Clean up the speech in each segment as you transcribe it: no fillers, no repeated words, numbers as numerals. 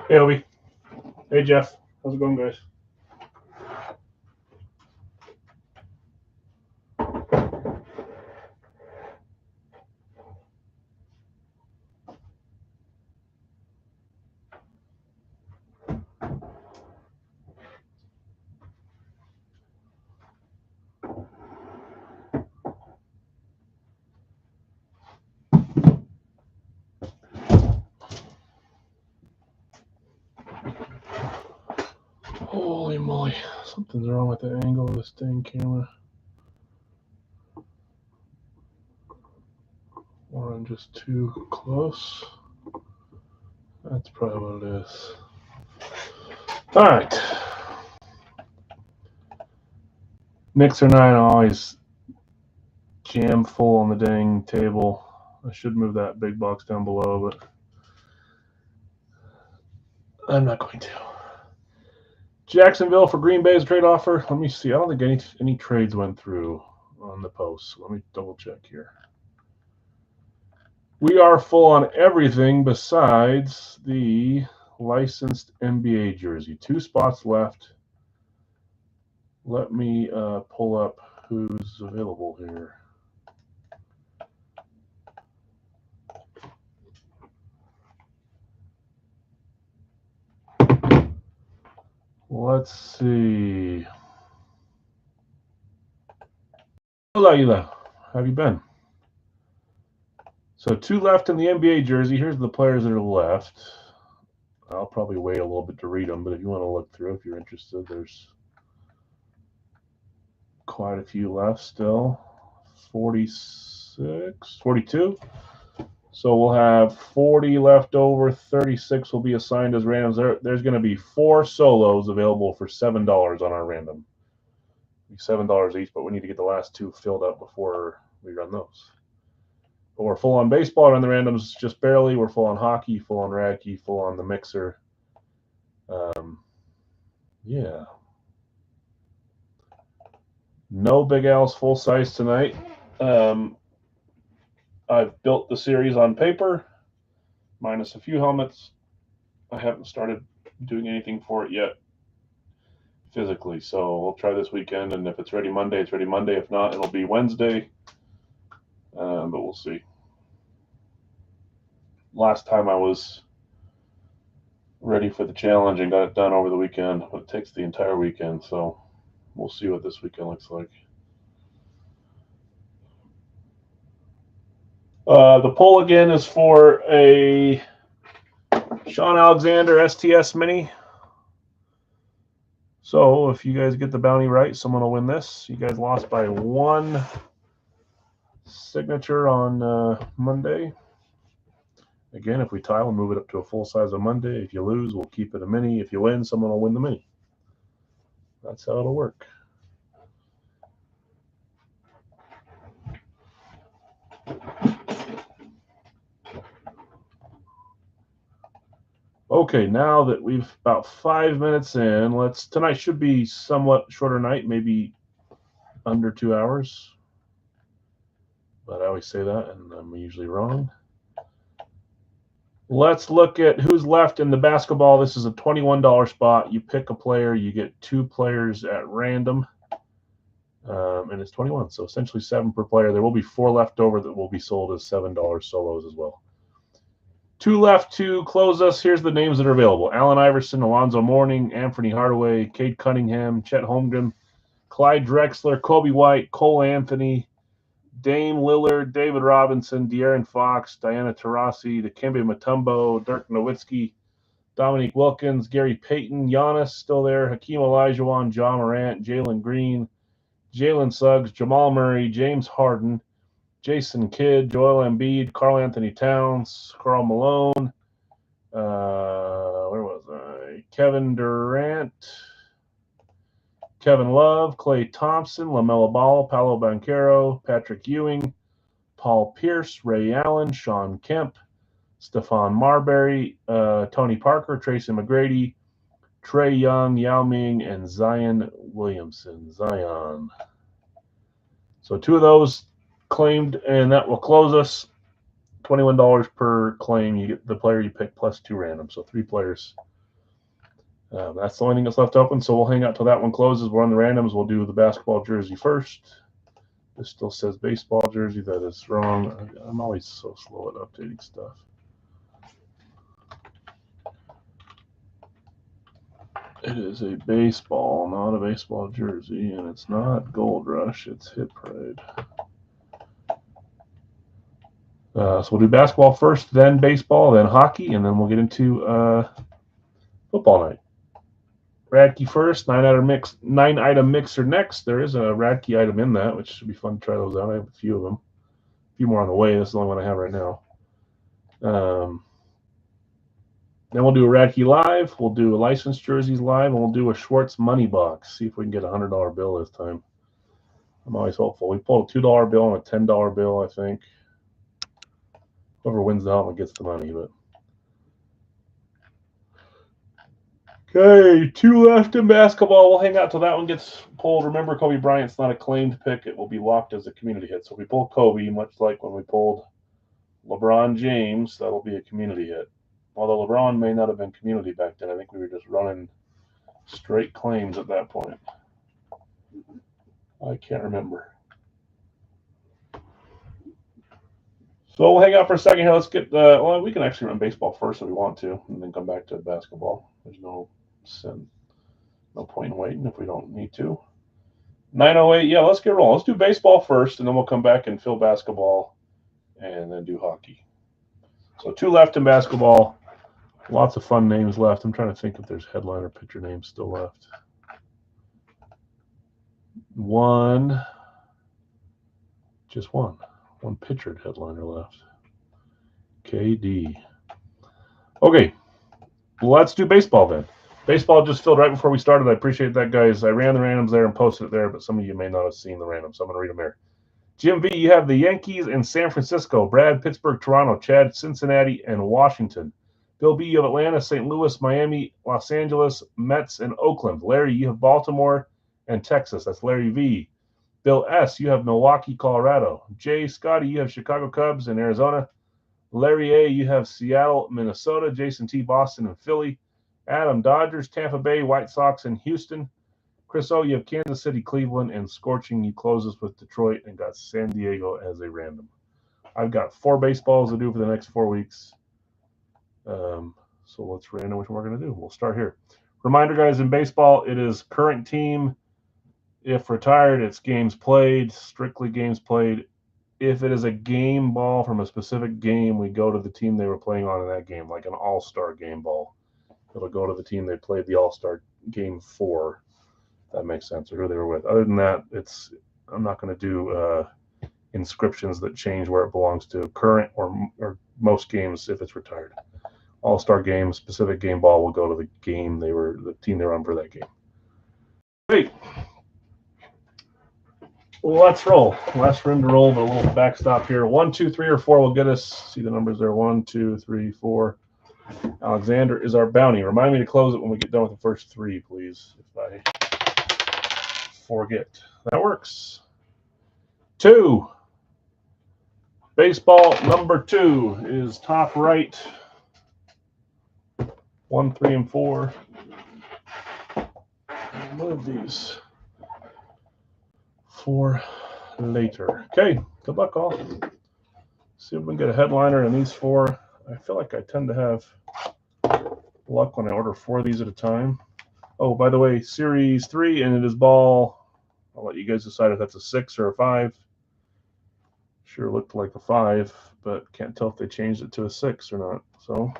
Hey, Obi. Hey, Jeff. How's it going, guys? Holy moly. Something's wrong with the angle of this dang camera. Or I'm just too close. That's probably what it is. All right. Mixer 9 always jam full on the dang table. I should move that big box down below, but I'm not going to. Jacksonville for Green Bay's trade offer. Let me see. I don't think any trades went through on the post. Let me double check here. We are full on everything besides the licensed NBA jersey. 2 spots left. Let me pull up who's available here. Let's see. Hola, Ila. How have you been? So 2 left in the NBA jersey. Here's the players that are left. I'll probably wait a little bit to read them, but if you want to look through, if you're interested, there's quite a few left still. 46, 42. So we'll have 40 left over. 36 will be assigned as randoms. There's going to be 4 solos available for $7 on our random. $7 each, but we need to get the last 2 filled up before we run those. But we're full on baseball on the randoms, just barely. We're full on hockey, full on raggy, full on the mixer. Yeah. No Big Al's full size tonight. I've built the series on paper, minus a few helmets. I haven't started doing anything for it yet physically, so we'll try this weekend, and if it's ready Monday, it's ready Monday. If not, it'll be Wednesday, but we'll see. Last time I was ready for the challenge and got it done over the weekend, but it takes the entire weekend, so we'll see what this weekend looks like. The poll again is for a Sean Alexander STS Mini. So if you guys get the bounty right, someone will win this. You guys lost by 1 signature on Monday. Again, if we tie, we'll move it up to a full size on Monday. If you lose, we'll keep it a mini. If you win, someone will win the mini. That's how it'll work. Okay, now that we've about 5 minutes in, tonight should be somewhat shorter night, maybe under 2 hours. But I always say that, and I'm usually wrong. Let's look at who's left in the basketball. This is a $21 spot. You pick a player, you get 2 players at random, and it's 21. So essentially 7 per player. There will be 4 left over that will be sold as $7 solos as well. 2 left to close us. Here's the names that are available: Allen Iverson, Alonzo Mourning, Anthony Hardaway, Cade Cunningham, Chet Holmgren, Clyde Drexler, Kobe White, Cole Anthony, Dame Lillard, David Robinson, De'Aaron Fox, Diana Taurasi, Dikembe Mutombo, Dirk Nowitzki, Dominique Wilkins, Gary Payton, Giannis still there, Hakeem Olajuwon, Ja Morant, Jalen Green, Jalen Suggs, Jamal Murray, James Harden, Jason Kidd, Joel Embiid, Karl Anthony Towns, Karl Malone, where was I? Kevin Durant, Kevin Love, Klay Thompson, LaMelo Ball, Paolo Banchero, Patrick Ewing, Paul Pierce, Ray Allen, Sean Kemp, Stephon Marbury, Tony Parker, Tracy McGrady, Trey Young, Yao Ming, and Zion Williamson. Zion. So 2 of those claimed, and that will close us. $21 per claim. You get the player you pick plus 2 random. So 3 players That's the only thing that's left open, so we'll hang out till that one closes. We're on the randoms. We'll do the basketball jersey first. This still says baseball jersey. That is wrong. I'm always so slow at updating stuff. It is a baseball, not a baseball jersey, and it's not Gold Rush. It's Hit Parade. So we'll do basketball first, then baseball, then hockey, and then we'll get into football night. Radke first, 9-item mixer next. There is a Radke item in that, which should be fun to try those out. I have a few of them. A few more on the way. This is the only one I have right now. Then we'll do a Radke live. We'll do a licensed jerseys live, and we'll do a Schwartz money box. See if we can get a $100 bill this time. I'm always hopeful. We pulled a $2 bill and a $10 bill, I think. Whoever wins the helmet gets the money, but. Okay, 2 left in basketball. We'll hang out till that one gets pulled. Remember, Kobe Bryant's not a claimed pick. It will be locked as a community hit. So if we pull Kobe, much like when we pulled LeBron James, that'll be a community hit. Although LeBron may not have been community back then. I think we were just running straight claims at that point. I can't remember. So we'll hang out for a second here. Let's get well, we can actually run baseball first if we want to, and then come back to basketball. There's no point in waiting if we don't need to. 9:08. Yeah, let's get rolling. Let's do baseball first, and then we'll come back and fill basketball, and then do hockey. So 2 left in basketball. Lots of fun names left. I'm trying to think if there's headliner pitcher names still left. 1. Just 1. 1 pitcher headliner left. KD. Okay, let's do baseball then. Baseball just filled right before we started. I appreciate that, guys. I ran the randoms there and posted it there, but some of you may not have seen the randoms, so I'm going to read them here. GMV, you have the Yankees and San Francisco, Brad, Pittsburgh, Toronto, Chad, Cincinnati, and Washington. Bill B, you have Atlanta, St. Louis, Miami, Los Angeles, Mets, and Oakland. Larry, you have Baltimore and Texas. That's Larry V. Bill S, you have Milwaukee, Colorado. Jay, Scotty, you have Chicago Cubs and Arizona. Larry A, you have Seattle, Minnesota. Jason T, Boston and Philly. Adam, Dodgers, Tampa Bay, White Sox, and Houston. Chris O, you have Kansas City, Cleveland, and Scorching. You closes with Detroit and got San Diego as a random. I've got 4 baseballs to do for the next 4 weeks. So let's random which one we're going to do. We'll start here. Reminder, guys, in baseball, it is current team. If retired, it's games played, strictly games played. If it is a game ball from a specific game, we go to the team they were playing on in that game, like an all-star game ball. It'll go to the team they played the all-star game for. If that makes sense, or who they were with. Other than that, I'm not going to do inscriptions that change where it belongs to. Current or most games if it's retired. All-star game, specific game ball will go to the team they were on for that game. Great. Well, let's roll. Last room to roll, but a little backstop here. 1, 2, 3, or 4 will get us. See the numbers there. 1, 2, 3, 4. Alexander is our bounty. Remind me to close it when we get done with the first 3, please, if I forget. That works. 2. Baseball number 2 is top right. 1, 3, and 4. Move these for later. Okay, good luck all. See if we can get a headliner in these 4. I feel like I tend to have luck when I order 4 of these at a time. Oh, by the way, Series 3, and it is ball. I'll let you guys decide if that's a 6 or a 5. Sure looked like a 5, but can't tell if they changed it to a 6 or not. So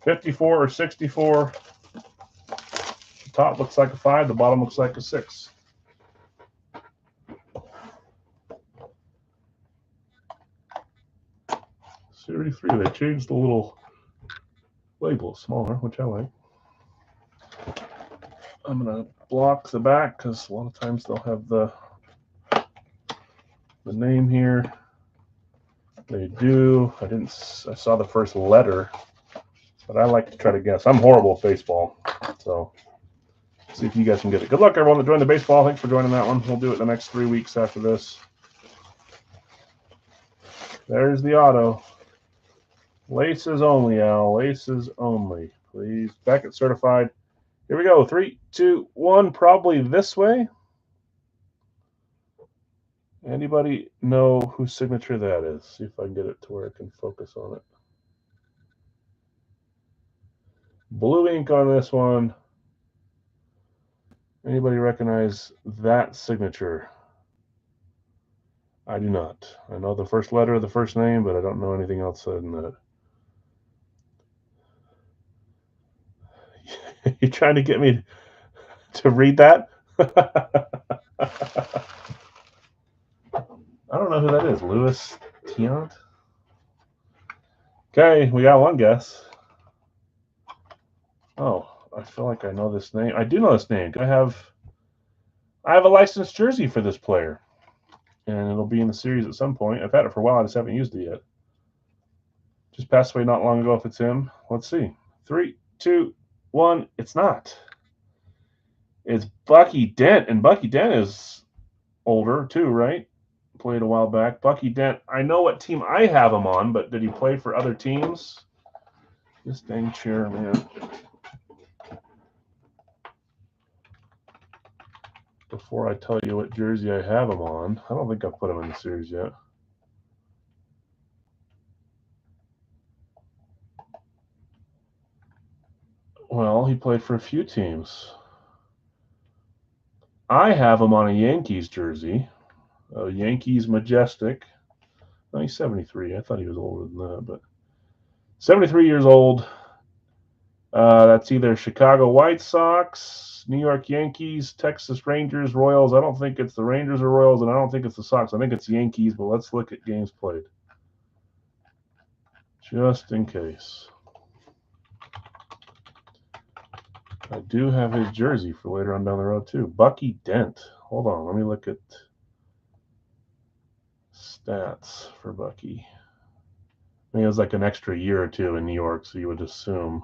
54 or 64. The top looks like a 5. The bottom looks like a 6. Series 3, they changed the little label smaller, which I like. I'm going to block the back because a lot of times they'll have the name here. They do. I saw the first letter, but I like to try to guess. I'm horrible at baseball, so see if you guys can get it. Good luck, everyone that joined the baseball. Thanks for joining that one. We'll do it the next 3 weeks after this. There's the auto. Laces only, Al. Laces only, please. Beckett certified. Here we go. 3, 2, 1. Probably this way. Anybody know whose signature that is? See if I can get it to where I can focus on it. Blue ink on this one. Anybody recognize that signature? I do not. I know the first letter of the first name, but I don't know anything else said in that. You're trying to get me to read that? I don't know who that is. Louis Tiant? Okay, we got one guess. Oh, I feel like I know this name. I do know this name. I have a licensed jersey for this player, and it'll be in the series at some point. I've had it for a while. I just haven't used it yet. Just passed away not long ago. If it's him, let's see. 3, 2, 1. It's not. It's Bucky Dent, and Bucky Dent is older too, right? Played a while back. Bucky Dent. I know what team I have him on, but did he play for other teams? This dang chair, man. Before I tell you what jersey I have him on, I don't think I've put him in the series yet. Well, he played for a few teams. I have him on a Yankees jersey, a Yankees Majestic. No, he's 73. I thought he was older than that, but 73 years old. That's either Chicago White Sox, New York Yankees, Texas Rangers, Royals. I don't think it's the Rangers or Royals, and I don't think it's the Sox. I think it's Yankees, but let's look at games played. Just in case. I do have his jersey for later on down the road, too. Bucky Dent. Hold on. Let me look at stats for Bucky. I think it was like an extra year or two in New York, so you would assume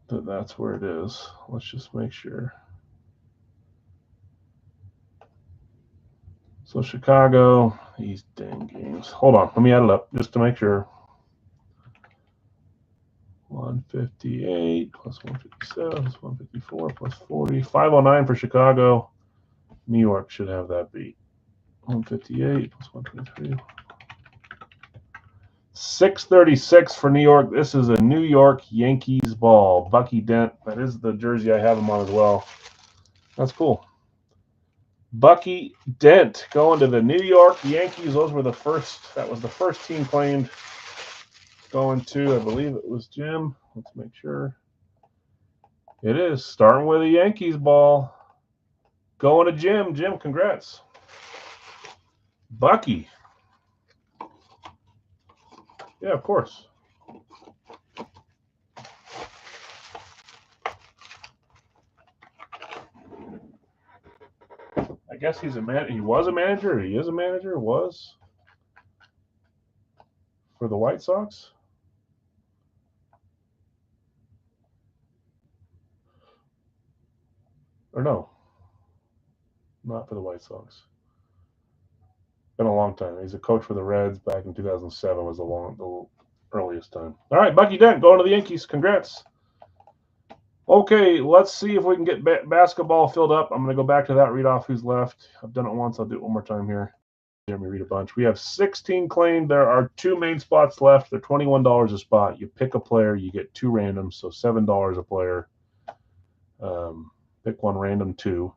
that that's where it is. Let's just make sure. So Chicago, these dang games. Hold on. Let me add it up just to make sure. 158 plus 157 plus 154 plus 40. 509 for Chicago. New York should have that beat. 158 plus 123. 636 for New York. This is a New York Yankees ball. Bucky Dent. That is the jersey I have him on as well. That's cool. Bucky Dent going to the New York Yankees. Those were the first. That was the first team claimed. Going to, I believe it was Jim. Let's make sure. It is. Starting with a Yankees ball. Going to Jim. Jim, congrats. Bucky. Yeah, of course. I guess he's a man. He was a manager. He is a manager. Was for the White Sox. Or no, not for the White Sox. Been a long time. He's a coach for the Reds back in 2007 was the earliest time. All right, Bucky Dent going to the Yankees. Congrats. Okay, let's see if we can get basketball filled up. I'm going to go back to that, read off who's left. I've done it once. I'll do it one more time here. Let me read a bunch. We have 16 claimed. There are 2 main spots left. They're $21 a spot. You pick a player, you get 2 randoms, so $7 a player. Pick one random 2.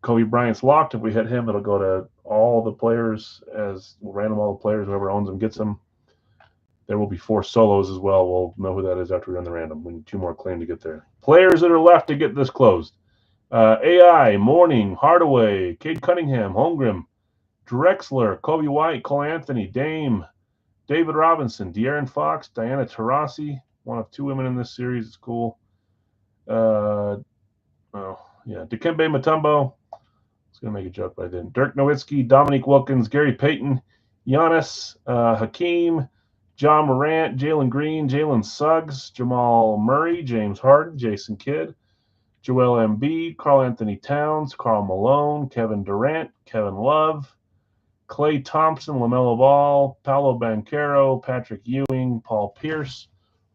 Kobe Bryant's locked. If we hit him, it'll go to all the players as we'll random all the players. Whoever owns them gets them. There will be 4 solos as well. We'll know who that is after we run the random. We need 2 more claim to get there. Players that are left to get this closed. AI, Mourning, Hardaway, Cade Cunningham, Holmgren, Drexler, Kobe White, Cole Anthony, Dame, David Robinson, De'Aaron Fox, Diana Taurasi, one of 2 women in this series. It's cool. Dikembe Mutombo. I was going to make a joke, but I didn't. Dirk Nowitzki, Dominique Wilkins, Gary Payton, Giannis, Hakeem, John Morant, Jalen Green, Jalen Suggs, Jamal Murray, James Harden, Jason Kidd, Joel Embiid, Karl Anthony Towns, Karl Malone, Kevin Durant, Kevin Love, Klay Thompson, LaMelo Ball, Paolo Banchero, Patrick Ewing, Paul Pierce,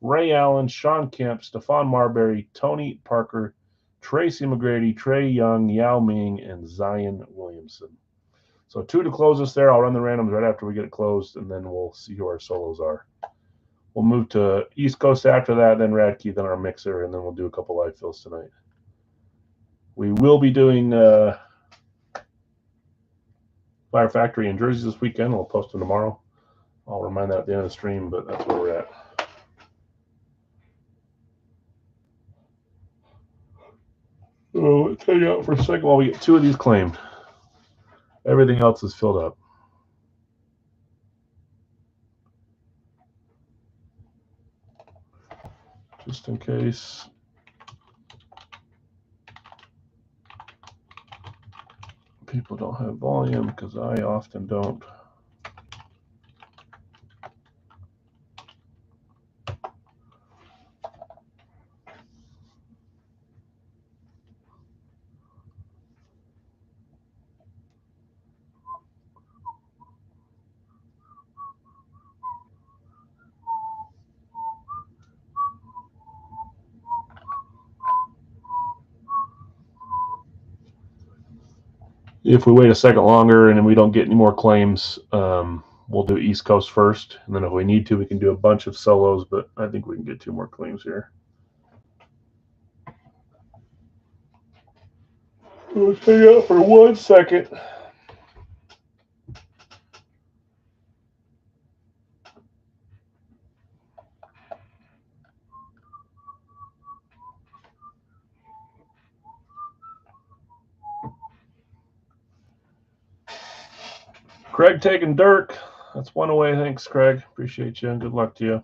Ray Allen, Sean Kemp, Stephon Marbury, Tony Parker, Tracy McGrady, Trey Young, Yao Ming, and Zion Williamson. So 2 to close us there. I'll run the randoms right after we get it closed, and then we'll see who our solos are. We'll move to East Coast after that, then Radke, then our mixer, and then we'll do a couple live fills tonight. We will be doing Fire Factory and jerseys this weekend. We'll post them tomorrow. I'll remind that at the end of the stream, but that's where we're at. So I'll tell you out for a second while we get 2 of these claimed. Everything else is filled up. Just in case. People don't have volume, because I often don't. If we wait a second longer and we don't get any more claims, we'll do East Coast first. And then if we need to, we can do a bunch of solos, but I think we can get 2 more claims here. Let's hang out for 1 second. Craig taking Dirk. That's 1 away. Thanks, Craig. Appreciate you, and good luck to you.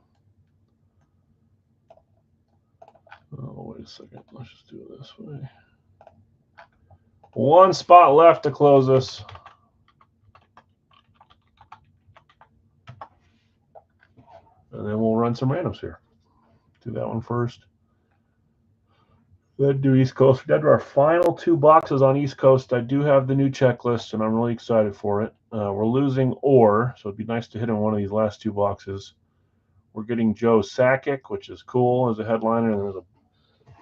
Oh, wait a second. Let's just do it this way. 1 spot left to close us. And then we'll run some randoms here. Do that one first. Then do East Coast. We're down to our final 2 boxes on East Coast. I do have the new checklist, and I'm really excited for it. We're losing Orr, so it'd be nice to hit in one of these last 2 boxes. We're getting Joe Sakic, which is cool as a headliner. And there's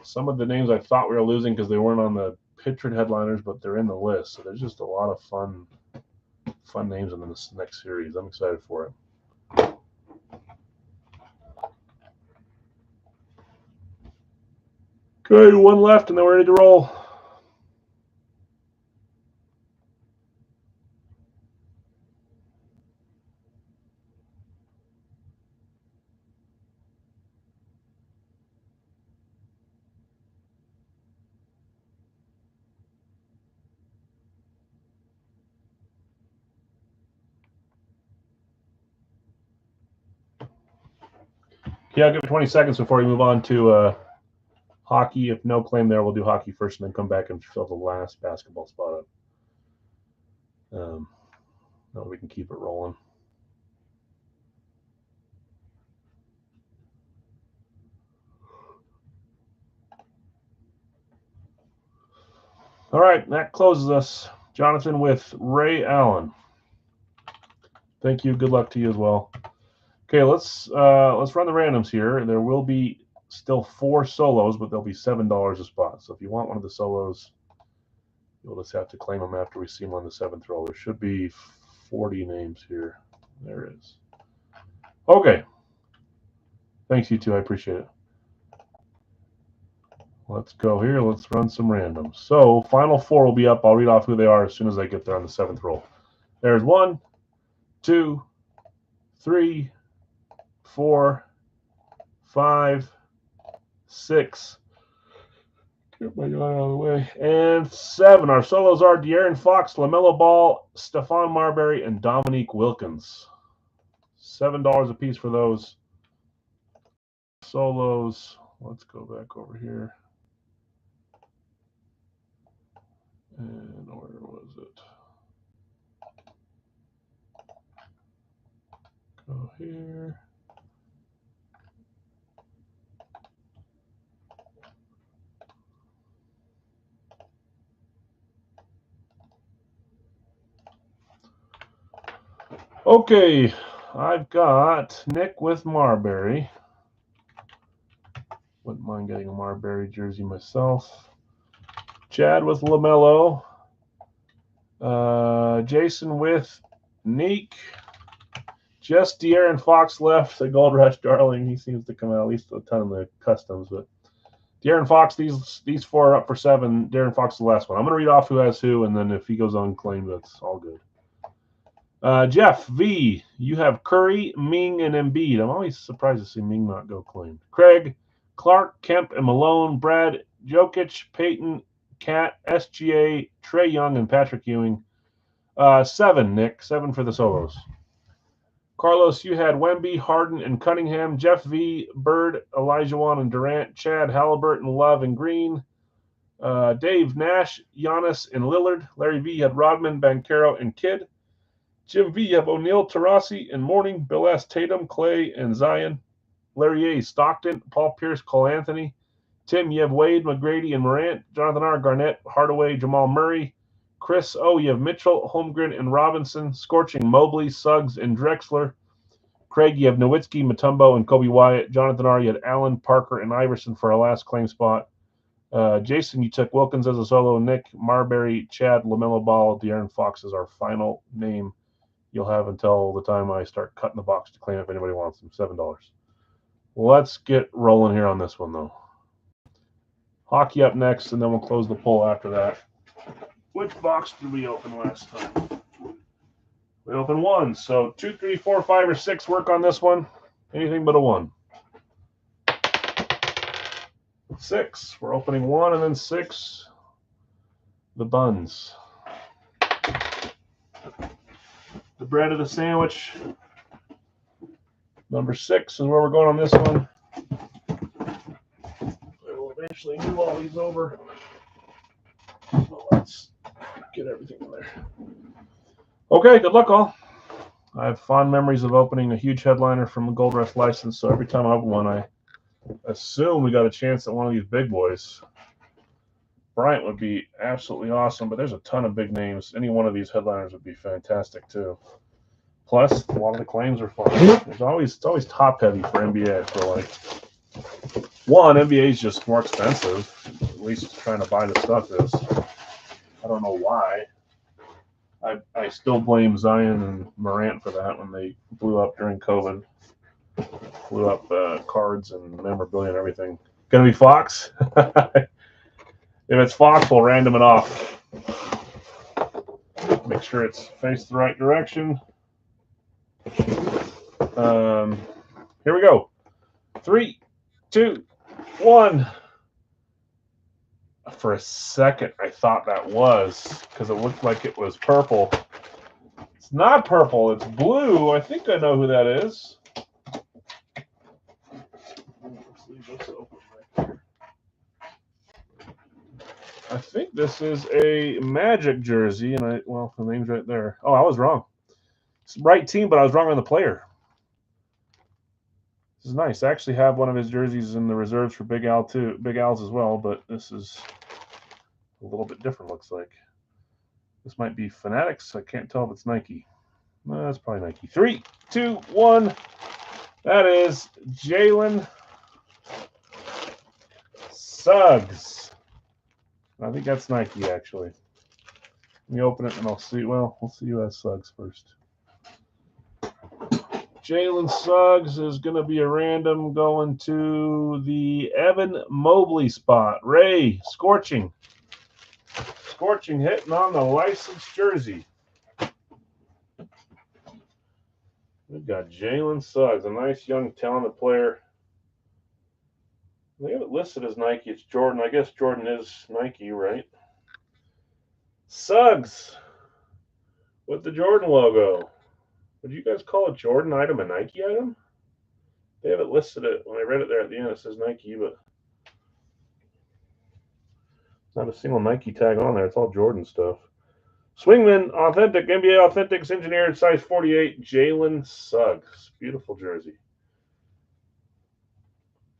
some of the names I thought we were losing because they weren't on the Pitchford headliners, but they're in the list. So there's just a lot of fun names in this next series. I'm excited for it. Okay, 1 left, and then we're ready to roll. Yeah, I'll give it 20 seconds before we move on to hockey. If no claim there, we'll do hockey first and then come back and fill the last basketball spot up. That way we can keep it rolling. All right, that closes us. Jonathan with Ray Allen. Thank you. Good luck to you as well. Okay, let's run the randoms here. There will be still 4 solos, but they'll be $7 a spot. So if you want one of the solos, you'll just have to claim them after we see them on the 7th roll. There should be 40 names here. There is. Okay. Thanks, you two. I appreciate it. Let's go here. Let's run some randoms. So final 4 will be up. I'll read off who they are as soon as I get there on the 7th roll. There's 1, 2, 3, 4, 5, 6. Get my gun out of the way. And 7. Our solos are De'Aaron Fox, LaMelo Ball, Stephon Marbury, and Dominique Wilkins. $7 a piece for those solos. Let's go back over here. And where was it? Go here. Okay, I've got Nick with Marbury. Wouldn't mind getting a Marbury jersey myself. Chad with LaMelo. Jason with Neek. Just De'Aaron Fox left, the Gold Rush darling. He seems to come out at least a ton of the customs. But De'Aaron Fox, these four are up for 7. De'Aaron Fox is the last one. I'm going to read off who has who, and then if he goes unclaimed, that's all good. Jeff V, you have Curry, Ming, and Embiid. I'm always surprised to see Ming not go claimed. Craig, Clark, Kemp, and Malone. Brad, Jokic, Peyton, Cat, SGA, Trey Young, and Patrick Ewing. 7, Nick. 7 for the solos. Carlos, you had Wemby, Harden, and Cunningham. Jeff V, Bird, Elijah and Durant. Chad, Halliburton, Love, and Green. Dave, Nash, Giannis, and Lillard. Larry V had Rodman, Banchero, and Kidd. Jim V, you have O'Neal, Taurasi, and Mourning. Bill S, Tatum, Clay, and Zion. Larry A, Stockton, Paul Pierce, Cole Anthony. Tim, you have Wade, McGrady, and Morant. Jonathan R, Garnett, Hardaway, Jamal Murray. Chris O, you have Mitchell, Holmgren, and Robinson. Scorching, Mobley, Suggs, and Drexler. Craig, you have Nowitzki, Mutombo, and Kobe Wyatt. Jonathan R, you had Allen, Parker, and Iverson for our last claim spot. Jason, you took Wilkins as a solo. Nick, Marbury, Chad, LaMelo Ball, De'Aaron Fox is our final name. You'll have until the time I start cutting the box to claim if anybody wants them. $7. Let's get rolling here on this one, though. Hockey up next, and then we'll close the poll after that. Which box did we open last time? We opened 1. So 2, 3, 4, 5, or 6 work on this one. Anything but a 1. 6. We're opening 1 and then 6. The buns. The bread of the sandwich. Number 6 is where we're going on this one. We'll eventually move all these over. So let's get everything in there. Okay, good luck all. I have fond memories of opening a huge headliner from a Gold Rush license, so every time I open one, I assume we got a chance at one of these big boys. Bryant would be absolutely awesome, but there's a ton of big names. Any one of these headliners would be fantastic too. Plus, a lot of the claims are fun. It's always top heavy for NBA. I feel like NBA is just more expensive. At least trying to buy the stuff is. I don't know why. I still blame Zion and Morant for that when they blew up during COVID. Blew up cards and memorabilia and everything. Gonna be Fox? If it's Fox, we'll random it off. Make sure it's faced the right direction. Here we go. 3, 2, 1. For a second, I thought that was because it looked like it was purple. It's not purple. It's blue. I think I know who that is. Let's leave this open right here. I think this is a Magic jersey, and the name's right there. Oh, I was wrong. It's the right team, but I was wrong on the player. This is nice. I actually have one of his jerseys in the reserves for Big Al too, Big Al's as well, but this is a little bit different, looks like. This might be Fanatics. I can't tell if it's Nike. No, that's probably Nike. 3, 2, 1. That is Jalen Suggs. I think that's Nike, actually. Let me open it and I'll see. Well, we'll see who has Suggs first. Jalen Suggs is going to be a random going to the Evan Mobley spot. Ray, Scorching. Scorching hitting on the licensed jersey. We've got Jalen Suggs, a nice young talented player. They have it listed as Nike. It's Jordan. I guess Jordan is Nike, right? Suggs with the Jordan logo. Would you guys call a Jordan item a Nike item? They have it listed when I read it there at the end. It says Nike, but not a single Nike tag on there. It's all Jordan stuff. Swingman, authentic, NBA Authentics, engineered, size 48, Jalen Suggs. Beautiful jersey.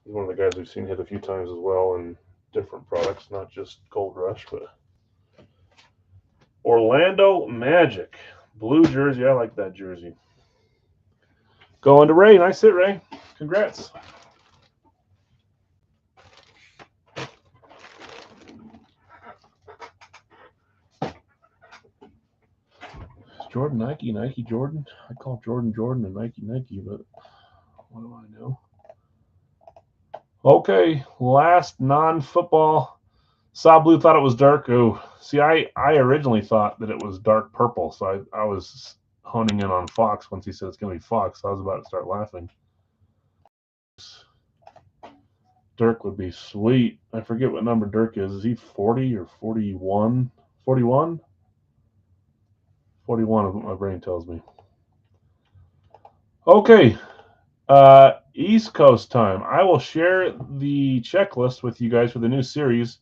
He's one of the guys we've seen hit a few times as well in different products, not just Gold Rush, but Orlando Magic. Blue jersey. I like that jersey. Going to Ray. Nice hit, Ray. Congrats. Jordan, Nike, Nike, Jordan. I call Jordan, Jordan, and Nike, Nike, but what do I know? Okay, last non-football. Saw Blue thought it was dark. Oh, see, I originally thought that it was dark purple, so I was honing in on Fox once he said it's going to be Fox. So I was about to start laughing. Dirk would be sweet. I forget what number Dirk is. Is he 40 or 41? 41? 41 is what my brain tells me. Okay. East Coast time. I will share the checklist with you guys for the new series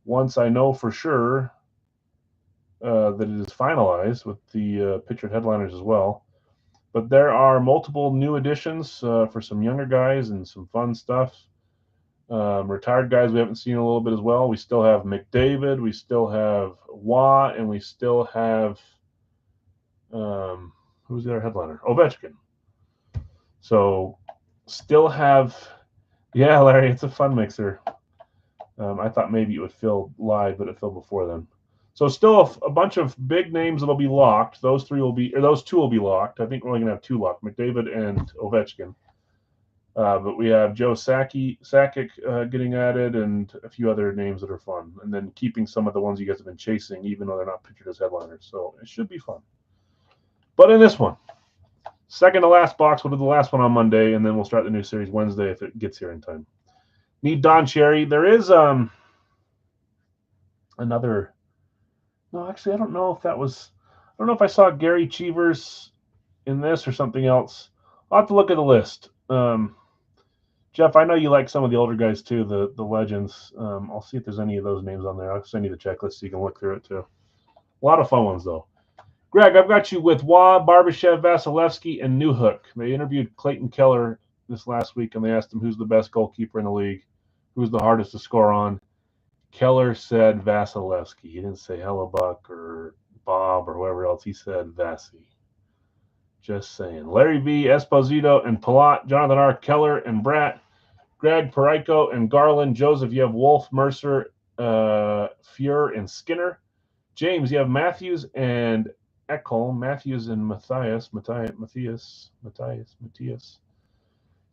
once I know for sure that it is finalized with the pictured headliners as well. But there are multiple new additions for some younger guys and some fun stuff. Retired guys we haven't seen a little bit as well. We still have McDavid, we still have Waugh, and we still have who's the other headliner? Ovechkin. So still have, yeah, Larry, it's a fun mixer. I thought maybe it would fill live, but it filled before then. So still a bunch of big names that'll be locked. Those two will be locked. I think we're only gonna have two locked, McDavid and Ovechkin. But we have Joe Sakic getting added, and a few other names that are fun, and then keeping some of the ones you guys have been chasing, even though they're not pictured as headliners. So it should be fun. But in this one, second to last box, we'll do the last one on Monday, and then we'll start the new series Wednesday if it gets here in time. Need Don Cherry. There is another. No, actually, I don't know if that was. I don't know if I saw Gary Cheevers in this or something else. I'll have to look at the list. Jeff, I know you like some of the older guys too, the legends. I'll see if there's any of those names on there. I'll send you the checklist so you can look through it too. A lot of fun ones though. Greg, I've got you with Waugh, Barbashev, Vasilevsky, and Newhook. They interviewed Clayton Keller this last week, and they asked him who's the best goalkeeper in the league, who's the hardest to score on. Keller said Vasilevsky. He didn't say Hellebuck or Bob or whoever else. He said Vasi. Just saying. Larry V, Esposito, and Palat, Jonathan R, Keller, and Bratt, Greg, Parayko, and Garland, Joseph, you have Wolf, Mercer, Fuhr, and Skinner. James, you have Matthews and Ekholm, Matthews and Matthias.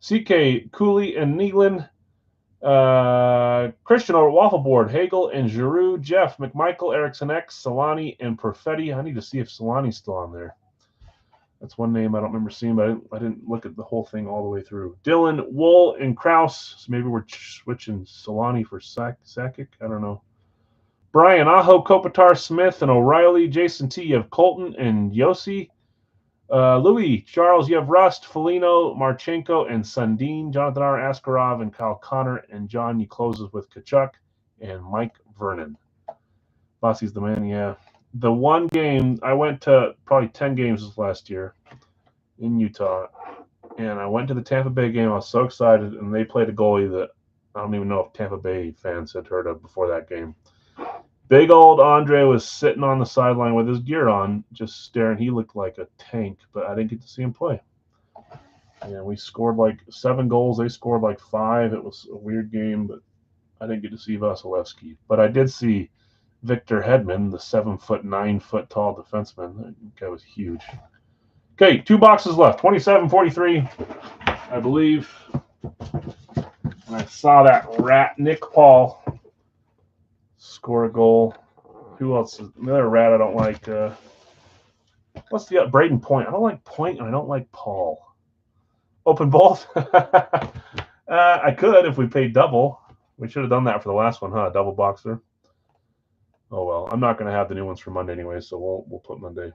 CK, Cooley, and Nealon. Christian over Waffle Board, Hagel and Giroux, Jeff, McMichael, Erickson X, Solani, and Perfetti. I need to see if Solani's still on there. That's one name I don't remember seeing, but I didn't look at the whole thing all the way through. Dylan, Wool, and Kraus. So maybe we're switching Solani for Sakic. I don't know. Brian, Aho, Kopitar, Smith, and O'Reilly. Jason T, you have Colton and Yossi. Louis, Charles, you have Rust, Foligno, Marchenko, and Sundin. Jonathan R, Askarov, and Kyle Connor. And John, you closes with Kachuk and Mike Vernon. Bossy's the man, yeah. The one game, I went to probably 10 games this last year in Utah, and I went to the Tampa Bay game. I was so excited, and they played a goalie that I don't even know if Tampa Bay fans had heard of before that game. Big old Andre was sitting on the sideline with his gear on, just staring. He looked like a tank, but I didn't get to see him play. And we scored like 7 goals. They scored like 5. It was a weird game, but I didn't get to see Vasilevsky. But I did see Victor Hedman, the 7-foot, 9-foot tall defenseman. That guy was huge. Okay, 2 boxes left. 27-43, I believe. And I saw that rat, Nick Paul, score a goal. Who else? Another rat I don't like. What's the Braden Point? I don't like Point, and I don't like Paul. Open both? I could if we paid double. We should have done that for the last one, huh? Double boxer. Oh, well, I'm not going to have the new ones for Monday anyway, so we'll put Monday.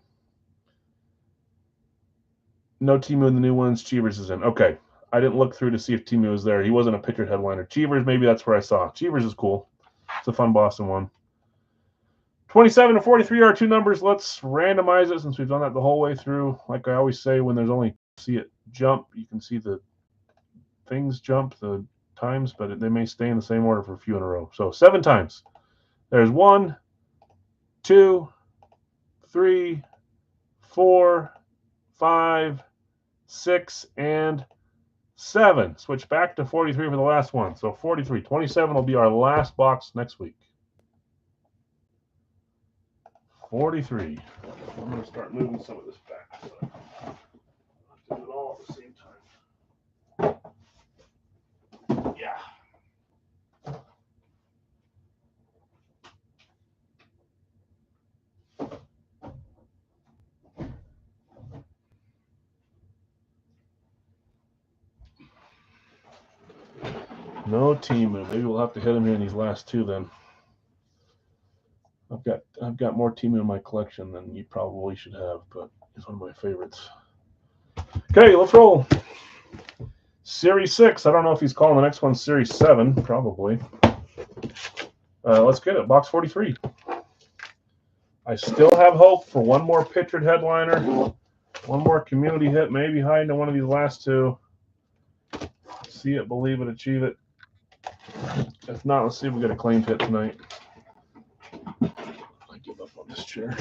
No Timu in the new ones. Cheevers is in. Okay. I didn't look through to see if Timu was there. He wasn't a pictured headliner. Cheevers, maybe that's where I saw. Cheevers is cool. It's a fun Boston one. 27-43 are 2 numbers. Let's randomize it since we've done that the whole way through. Like I always say, when there's only see it jump, you can see the things jump, the times, but they may stay in the same order for a few in a row. So 7 times. There's 1, 2, 3, 4, 5, 6, and 7. Switch back to 43 for the last one. So 43. 27 will be our last box next week. 43. I'm going to start moving some of this back. So I do it all at the same time. Yeah. No Timu. Maybe we'll have to hit him here in these last two then. I've got more Timu in my collection than you probably should have, but he's one of my favorites. Okay, let's roll. Series 6. I don't know if he's calling the next one Series 7. Probably. Let's get it. Box 43. I still have hope for one more pictured headliner, one more community hit, maybe hiding in one of these last two. See it, believe it, achieve it. If not, let's see if we get a claimed hit tonight. I give up on this chair.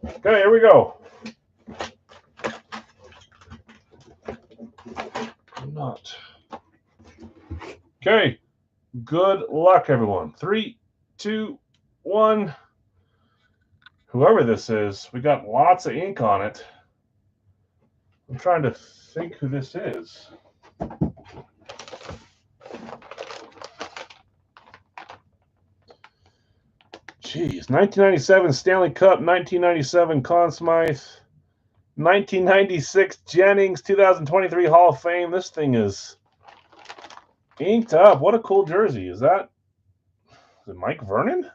Okay, here we go. Not. Okay. Good luck, everyone. 3, 2, 1. Whoever this is, we got lots of ink on it. I'm trying to think who this is. Jeez, 1997 Stanley Cup, 1997 Conn Smythe, 1996 Jennings, 2023 Hall of Fame. This thing is inked up. What a cool jersey. Is it Mike Vernon?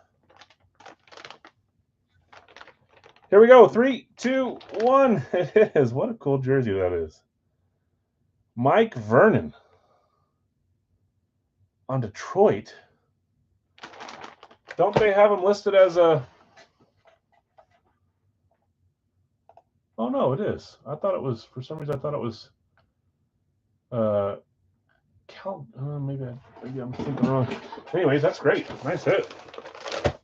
Here we go. 3, 2, 1. It is. What a cool jersey that is. Mike Vernon on Detroit. Don't they have him listed as a... Oh, no, it is. I thought it was, for some reason, I thought it was maybe I'm thinking wrong. Anyways, that's great. Nice hit.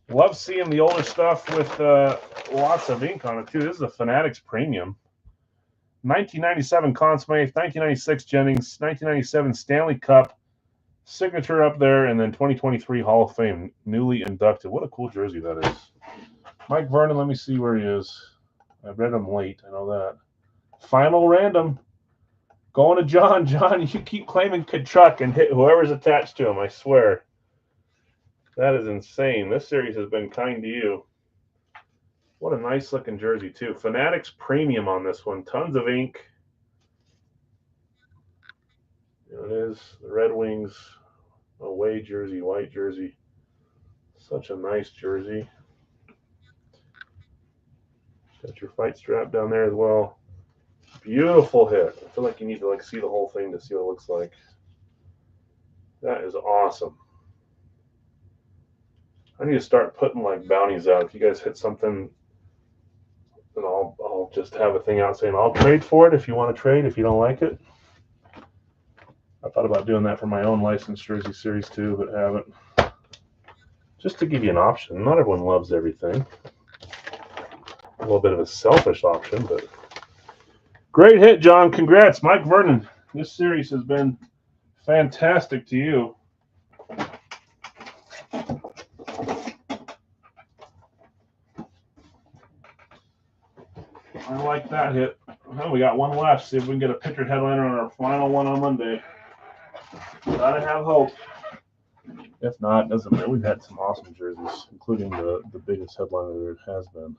Love seeing the older stuff with lots of ink on it, too. This is a Fanatics Premium. 1997 Conn Smythe, 1996 Jennings, 1997 Stanley Cup, signature up there, and then 2023 Hall of Fame, newly inducted. What a cool jersey that is. Mike Vernon, let me see where he is. I read him late, I know that. Final random. Going to John. John, you keep claiming Tkachuk and hit whoever's attached to him, I swear. That is insane. This series has been kind to you. What a nice looking jersey, too. Fanatics Premium on this one. Tons of ink. There it is. The Red Wings away jersey, white jersey. Such a nice jersey. Got your fight strap down there as well. Beautiful hit. I feel like you need to see the whole thing to see what it looks like. That is awesome. I need to start putting bounties out. If you guys hit something, then I'll just have a thing out saying I'll trade for it if you want to trade. If you don't like it, I thought about doing that for my own licensed jersey series too, but haven't. Just to give you an option. Not everyone loves everything. A little bit of a selfish option, but great hit, John. Congrats, Mike Vernon. This series has been fantastic to you. I like that hit. Well, we got one left. See if we can get a pictured headliner on our final one on Monday. Gotta have hope. If not, it doesn't matter. We've had some awesome jerseys, including the biggest headliner there has been.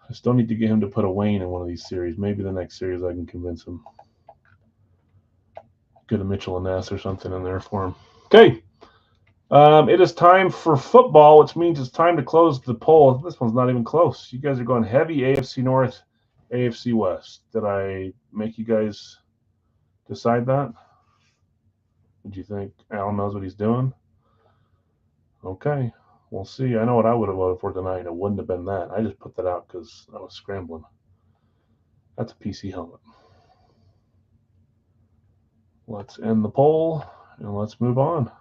I still need to get him to put a Wayne in one of these series. Maybe the next series I can convince him. Get a Mitchell and Ness or something in there for him. Okay. It is time for football, which means it's time to close the poll. This one's not even close. You guys are going heavy AFC North, AFC West. Did I make you guys decide that? Did you think Alan knows what he's doing? Okay, we'll see. I know what I would have voted for tonight. It wouldn't have been that. I just put that out because I was scrambling. That's a PC helmet. Let's end the poll, and let's move on.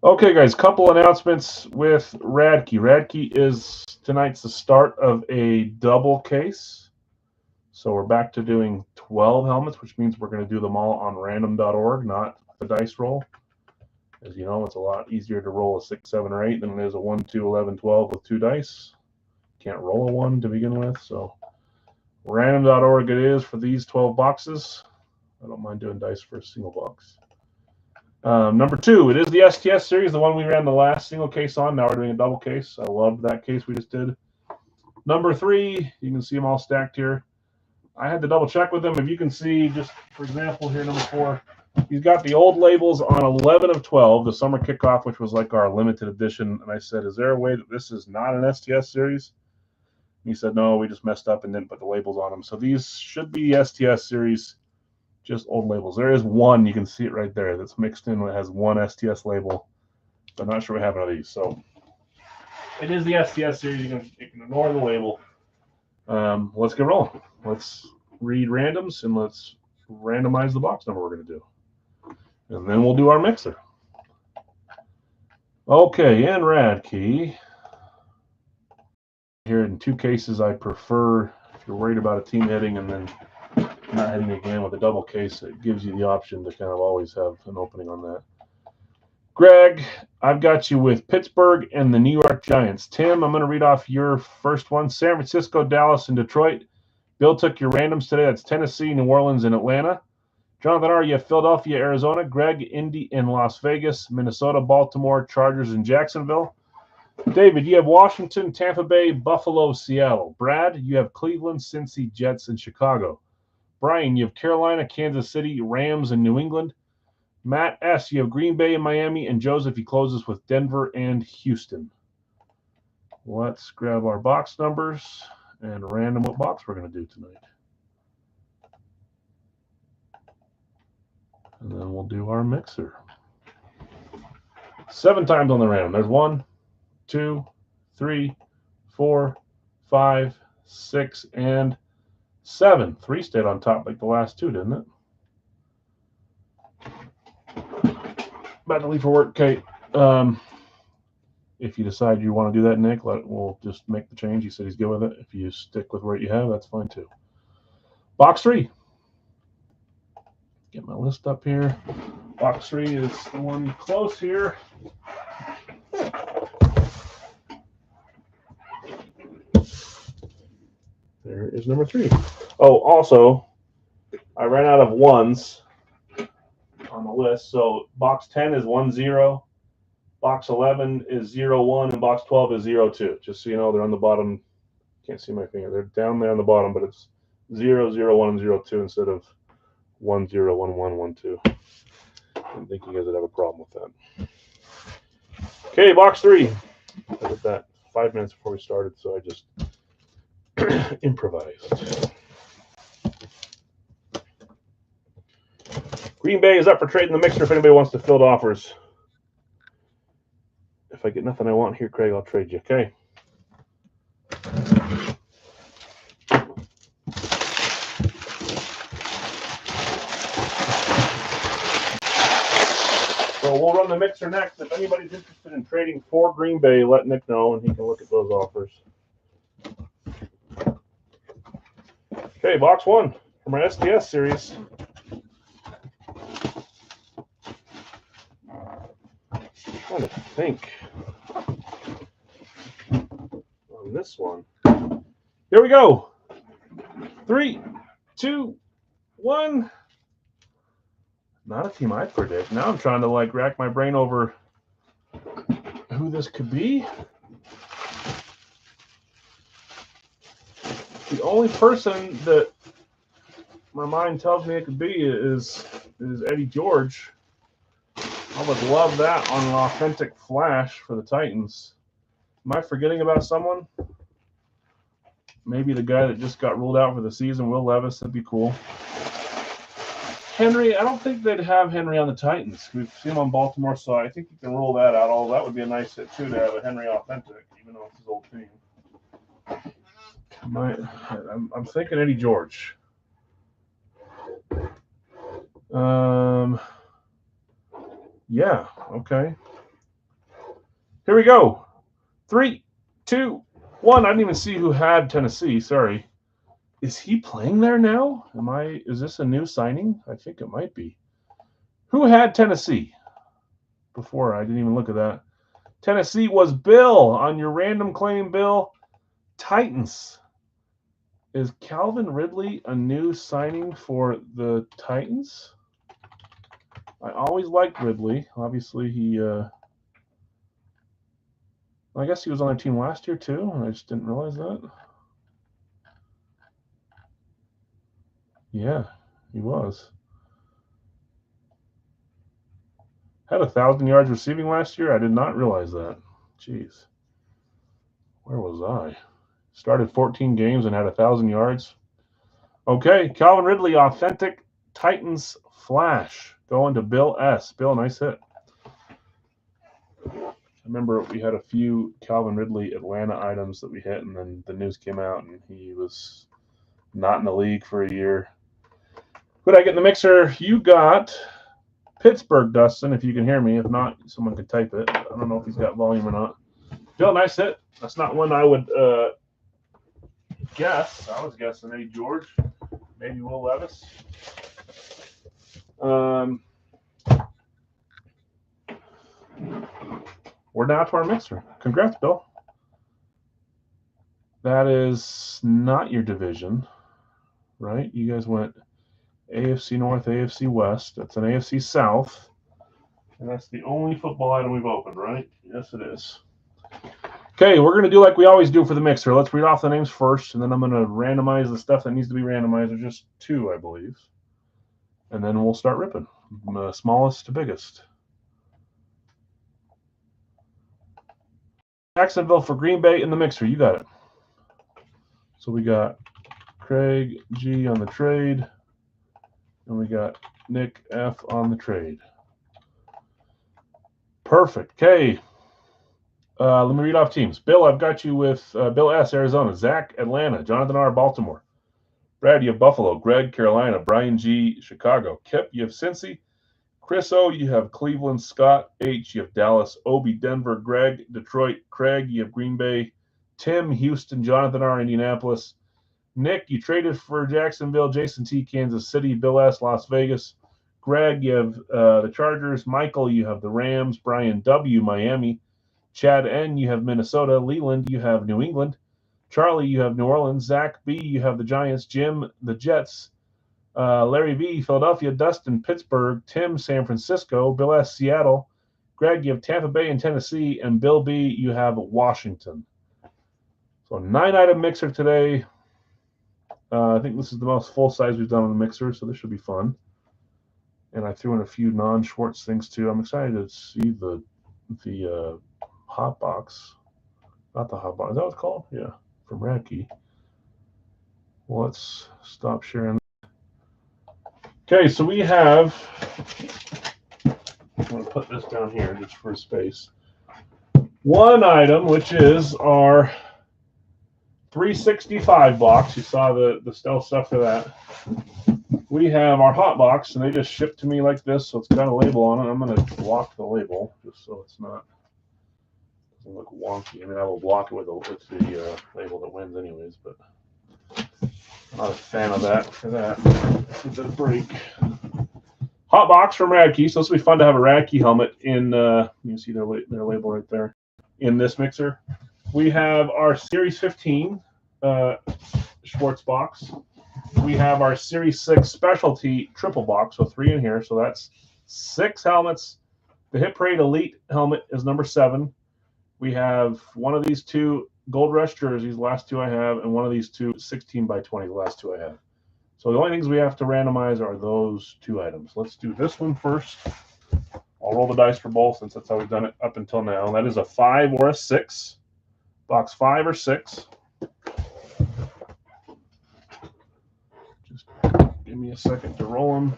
Okay, guys, couple announcements with Radke. Radke is tonight's the start of a double case. So we're back to doing 12 helmets, which means we're going to do them all on random.org, not the dice roll. As you know, it's a lot easier to roll a 6, 7, or 8 than it is a 1, 2, 11, 12 with 2 dice. Can't roll a 1 to begin with, so random.org it is for these 12 boxes. I don't mind doing dice for a single box. Number 2, it is the STS series, the one we ran the last single case on. Now we're doing a double case. I loved that case we just did. Number 3, you can see them all stacked here. I had to double check with them. If you can see, just for example, here, number 4, he's got the old labels on 11 of 12, the summer kickoff, which was like our limited edition. And I said, is there a way that this is not an STS series? And he said, no, we just messed up and didn't put the labels on them. So these should be STS series, just old labels. There is one, you can see it right there, that's mixed in. It has one STS label. I'm not sure we have any of these. So it is the STS series. You can ignore the label. Let's get rolling. Let's read randoms and let's randomize the box number we're going to do. And then we'll do our mixer. Okay, in Radkey. Here in 2 cases, I prefer, if you're worried about a team hitting and then not hitting again with a double case, it gives you the option to kind of always have an opening on that. Greg, I've got you with Pittsburgh and the New York Giants. Tim, I'm going to read off your first one. San Francisco, Dallas, and Detroit. Bill took your randoms today. That's Tennessee, New Orleans, and Atlanta. Jonathan R., you have Philadelphia, Arizona. Greg, Indy, and Las Vegas. Minnesota, Baltimore, Chargers, and Jacksonville. David, you have Washington, Tampa Bay, Buffalo, Seattle. Brad, you have Cleveland, Cincy, Jets, and Chicago. Brian, you have Carolina, Kansas City, Rams, and New England. Matt S., you have Green Bay and Miami. And Joseph, he closes with Denver and Houston. Let's grab our box numbers and random what box we're going to do tonight. And then we'll do our mixer. 7 times on the random. There's 1, 2, 3, 4, 5, 6, and 7. 3 stayed on top like the last 2, didn't it? About to leave for work, Kate. If you decide you want to do that, Nick, we'll just make the change. He said he's good with it. If you stick with what you have, that's fine too. Box 3. Get my list up here. Box 3 is the one close here. There is number 3. Oh, also, I ran out of 1s on the list. So box 10 is 1-0. Box 11 is 0-1, and box 12 is 0-2. Just so you know, they're on the bottom. Can't see my finger. They're down there on the bottom, but it's 0, 0, 1, and 0-2 instead of 1, 0, 1, 1, 1, 2. I didn't think you guys would have a problem with that. Okay, box 3. I did that 5 minutes before we started, so I just improvised. Green Bay is up for trading the mixer if anybody wants to field offers. If I get nothing I want here, Craig, I'll trade you, okay? So we'll run the mixer next. If anybody's interested in trading for Green Bay, let Nick know, and he can look at those offers. Okay, box 1 for my STS series. I'm trying to think on this one. Here we go. 3, 2, 1. Not a team I predict. Now I'm trying to rack my brain over who this could be. The only person that my mind tells me it could be is Eddie George. I would love that on an authentic flash for the Titans. Am I forgetting about someone? Maybe the guy that just got ruled out for the season, Will Levis. That'd be cool. Henry, I don't think they'd have Henry on the Titans. We've seen him on Baltimore, so I think you can rule that out. Although that would be a nice hit, too, to have a Henry authentic, even though it's his old team. I'm thinking Eddie George. Yeah, okay. Here we go. 3, 2, 1. I didn't even see who had Tennessee. Sorry. Is he playing there now? Is this a new signing? I think it might be. Who had Tennessee? before. I didn't even look at that. Tennessee was Bill on your random claim, Bill. Titans. Is Calvin Ridley a new signing for the Titans? I always liked Ridley. Obviously, I guess he was on their team last year too, and I just didn't realize that. Yeah, he was. Had 1,000 yards receiving last year. I did not realize that. Jeez. Where was I? Started 14 games and had 1,000 yards. Okay, Calvin Ridley, authentic Titans flash. Going to Bill S. Bill, nice hit. I remember we had a few Calvin Ridley Atlanta items that we hit, and then the news came out, and he was not in the league for a year. Who did I get in the mixer? You got Pittsburgh, Dustin, if you can hear me. If not, someone could type it. I don't know if he's got volume or not. Bill, nice hit. That's not one I would guess. I was guessing Eddie George, maybe Will Levis. We're down to our mixer. Congrats, Bill. That is not your division, right? You guys went AFC North, AFC West. That's an AFC South. And that's the only football item we've opened, right? Yes, it is. Okay, we're going to do like we always do for the mixer. Let's read off the names first, and then I'm going to randomize the stuff that needs to be randomized. There's just 2, I believe. And then we'll start ripping, smallest to biggest. Jacksonville for Green Bay in the mixer. You got it. So we got Craig G on the trade, and we got Nick F on the trade. Perfect. Okay. Let me read off teams. Bill, I've got you with Bill S, Arizona. Zach, Atlanta. Jonathan R, Baltimore. Brad, you have Buffalo. Greg, Carolina. Brian G, Chicago. Kip, you have Cincy. Chris O, you have Cleveland. Scott H, you have Dallas. Obi, Denver. Greg, Detroit. Craig, you have Green Bay. Tim, Houston. Jonathan R, Indianapolis. Nick, you traded for Jacksonville. Jason T, Kansas City. Bill S, Las Vegas. Greg, you have the Chargers. Michael, you have the Rams. Brian W, Miami. Chad N, you have Minnesota. Leland, you have New England. Charlie, you have New Orleans. Zach B, you have the Giants. Jim, the Jets. Larry V, Philadelphia. Dustin, Pittsburgh. Tim, San Francisco. Bill S, Seattle. Greg, you have Tampa Bay and Tennessee. And Bill B, you have Washington. So 9-item mixer today. I think this is the most full size we've done on the mixer, so this should be fun. And I threw in a few non-Schwartz things too. I'm excited to see the hot box. Not the hot box. Is that what it's called? Yeah, from Radkey. Well, let's stop sharing. Okay, so we have. I'm going to put this down here just for space. One item, which is our 365 box. You saw the stealth stuff for that. We have our hot box, and they just shipped to me like this, so it's got a label on it. I'm going to block the label just so it's not doesn't look wonky. I mean, I will block it with the label that wins, anyways. But I'm not a fan of that for that. It's a break. Hot box from Radkey. So this will be fun to have a Radkey helmet in. You see their label right there in this mixer. We have our Series 15 Schwartz box. We have our Series 6 Specialty triple box, so 3 in here. So that's 6 helmets. The Hit Parade Elite helmet is number 7. We have one of these 2 Gold Rush jerseys, the last 2 I have, and one of these 2 16x20, the last 2 I have. So the only things we have to randomize are those 2 items. Let's do this one first. I'll roll the dice for both since that's how we've done it up until now. That is a 5 or a 6. Box 5 or 6. Just give me a second to roll them.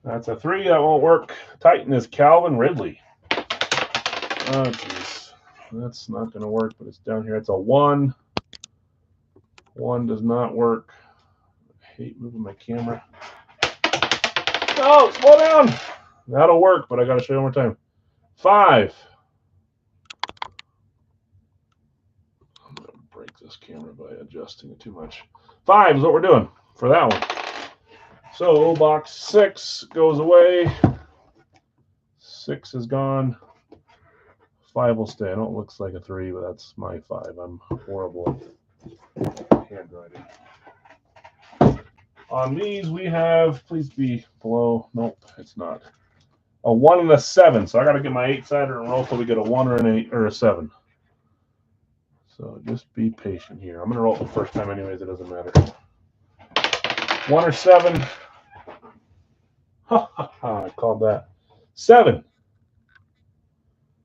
That's a 3. That won't work. Titan is Calvin Ridley. Oh, jeez. That's not going to work, but it's down here. It's a 1. 1 does not work. I hate moving my camera. No, slow down. That'll work, but I got to show you one more time. 5. I'm going to break this camera by adjusting it too much. 5 is what we're doing. for that one. So box 6 goes away. 6 is gone. 5 will stay. I know it looks like a 3, but that's my 5. I'm horrible at handwriting. On these, we have, please be below. Nope, it's not. A 1 and a 7. So I got to get my 8-sider and roll till we get a 1 or an 8 or a 7. So just be patient here. I'm going to roll it the first time anyways. It doesn't matter. 1 or 7. Ha ha ha. I called that. 7.